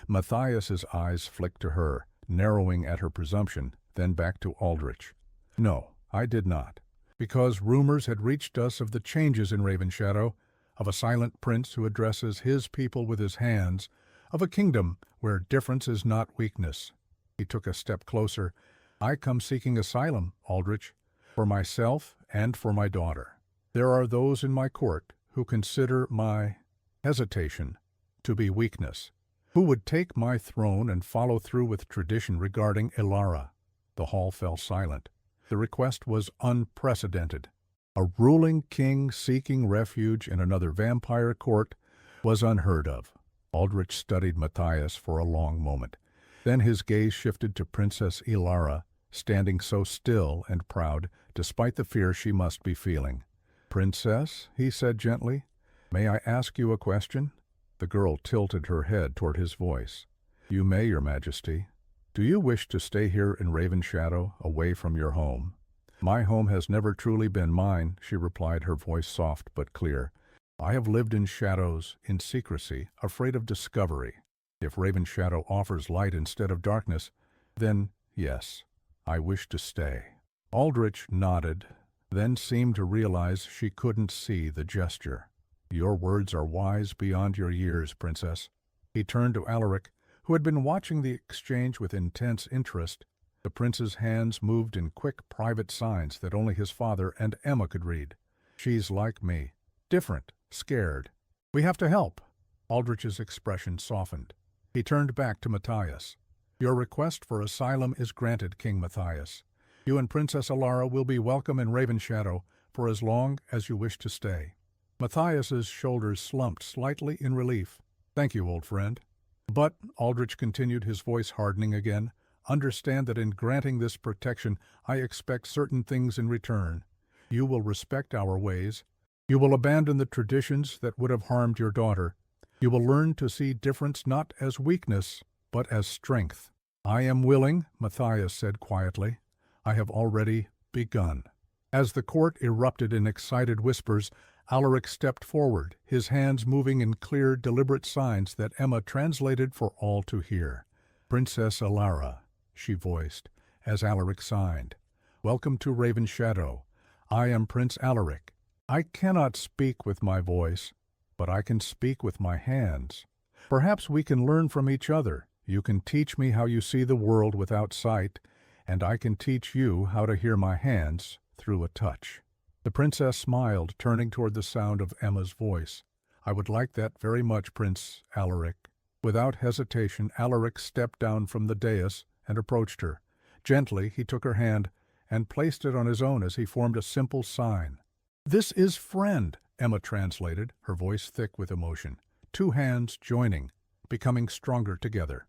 Matthias's eyes flicked to her, narrowing at her presumption, then back to Aldrich. "No, I did not. Because rumors had reached us of the changes in Ravenshadow, of a silent prince who addresses his people with his hands, of a kingdom where difference is not weakness." He took a step closer. "I come seeking asylum, Aldrich, for myself and for my daughter. There are those in my court who consider my hesitation to be weakness, who would take my throne and follow through with tradition regarding Ilara." The hall fell silent. The request was unprecedented. A ruling king seeking refuge in another vampire court was unheard of. Aldrich studied Matthias for a long moment. Then his gaze shifted to Princess Ilara, standing so still and proud, despite the fear she must be feeling. "Princess," he said gently, "may I ask you a question?" The girl tilted her head toward his voice. "You may, Your Majesty." "Do you wish to stay here in Ravenshadow, away from your home?" "My home has never truly been mine," she replied, her voice soft but clear. "I have lived in shadows, in secrecy, afraid of discovery. If Ravenshadow offers light instead of darkness, then, yes, I wish to stay." Aldrich nodded, then seemed to realize she couldn't see the gesture. "Your words are wise beyond your years, Princess." He turned to Alaric, who had been watching the exchange with intense interest. The prince's hands moved in quick private signs that only his father and Emma could read. "She's like me. Different. Scared. We have to help." Aldrich's expression softened. He turned back to Matthias. "Your request for asylum is granted, King Matthias. You and Princess Ilara will be welcome in Ravenshadow for as long as you wish to stay." Matthias's shoulders slumped slightly in relief. "Thank you, old friend." "But," Aldrich continued, his voice hardening again, "understand that in granting this protection, I expect certain things in return. You will respect our ways. You will abandon the traditions that would have harmed your daughter. You will learn to see difference not as weakness, but as strength." "I am willing," Matthias said quietly. "I have already begun." As the court erupted in excited whispers, Alaric stepped forward, his hands moving in clear, deliberate signs that Emma translated for all to hear. "Princess Alara," she voiced, as Alaric signed. "Welcome to Raven Shadow. I am Prince Alaric. I cannot speak with my voice, but I can speak with my hands. Perhaps we can learn from each other. You can teach me how you see the world without sight, and I can teach you how to hear my hands through a touch." The princess smiled, turning toward the sound of Emma's voice. "I would like that very much, Prince Alaric." Without hesitation, Alaric stepped down from the dais and approached her. Gently, he took her hand and placed it on his own as he formed a simple sign. "This is friend," Emma translated, her voice thick with emotion. Two hands joining, becoming stronger together.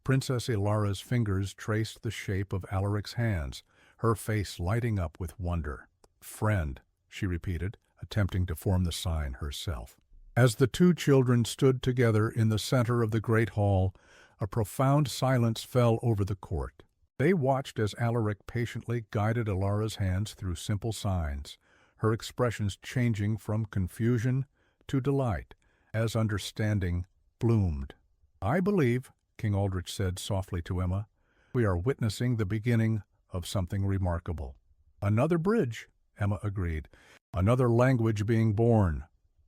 Princess Ilara's fingers traced the shape of Alaric's hands, her face lighting up with wonder. "Friend," she repeated, attempting to form the sign herself. As the two children stood together in the center of the great hall, a profound silence fell over the court. They watched as Alaric patiently guided Ilara's hands through simple signs, her expressions changing from confusion to delight as understanding bloomed. "I believe," King Aldrich said softly to Emma, "we are witnessing the beginning of something remarkable." "Another bridge," Emma agreed. "Another language being born."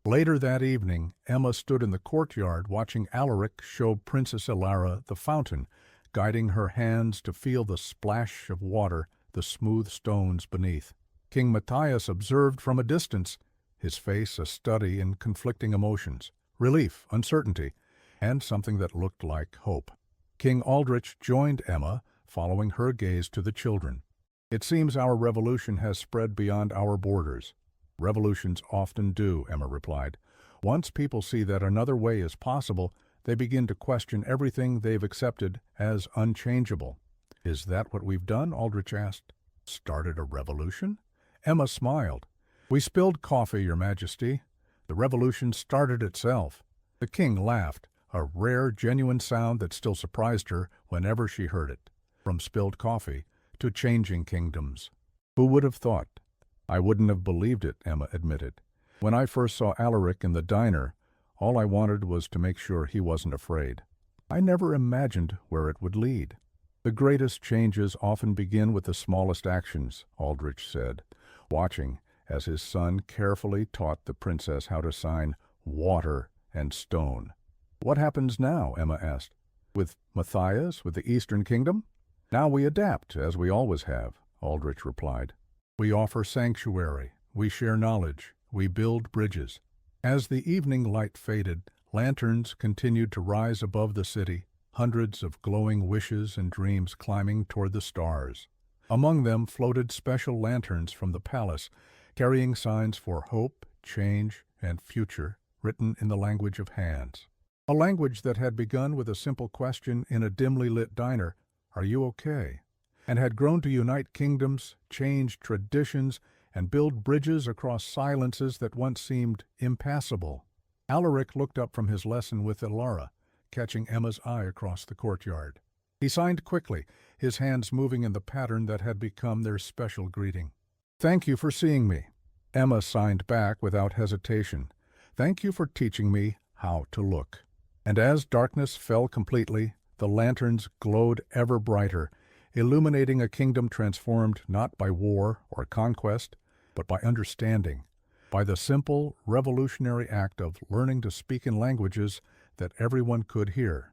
Later that evening, Emma stood in the courtyard watching Alaric show Princess Ilara the fountain, guiding her hands to feel the splash of water, the smooth stones beneath. King Matthias observed from a distance, his face a study in conflicting emotions, relief, uncertainty, and something that looked like hope. King Aldrich joined Emma, following her gaze to the children. "It seems our revolution has spread beyond our borders." "Revolutions often do," Emma replied. "Once people see that another way is possible, they begin to question everything they've accepted as unchangeable." "Is that what we've done?" Aldrich asked. "Started a revolution?" Emma smiled. "We spilled coffee, Your Majesty. The revolution started itself." The king laughed, a rare, genuine sound that still surprised her whenever she heard it. From spilled coffee to changing kingdoms. "Who would have thought?" "I wouldn't have believed it," Emma admitted. "When I first saw Alaric in the diner, all I wanted was to make sure he wasn't afraid. I never imagined where it would lead." "The greatest changes often begin with the smallest actions," Aldrich said, watching as his son carefully taught the princess how to sign water and stone. "What happens now?" Emma asked. "With Matthias, with the Eastern Kingdom?" "Now we adapt, as we always have," Aldrich replied. "We offer sanctuary, we share knowledge, we build bridges." As the evening light faded, lanterns continued to rise above the city, hundreds of glowing wishes and dreams climbing toward the stars. Among them floated special lanterns from the palace, carrying signs for hope, change, and future, written in the language of hands. A language that had begun with a simple question in a dimly lit diner, "Are you okay?" and had grown to unite kingdoms, change traditions, and build bridges across silences that once seemed impassable. Alaric looked up from his lesson with Ilara, catching Emma's eye across the courtyard. He signed quickly, his hands moving in the pattern that had become their special greeting. "Thank you for seeing me." Emma signed back without hesitation. "Thank you for teaching me how to look." And as darkness fell completely, the lanterns glowed ever brighter, illuminating a kingdom transformed not by war or conquest, but by understanding, by the simple, revolutionary act of learning to speak in languages that everyone could hear.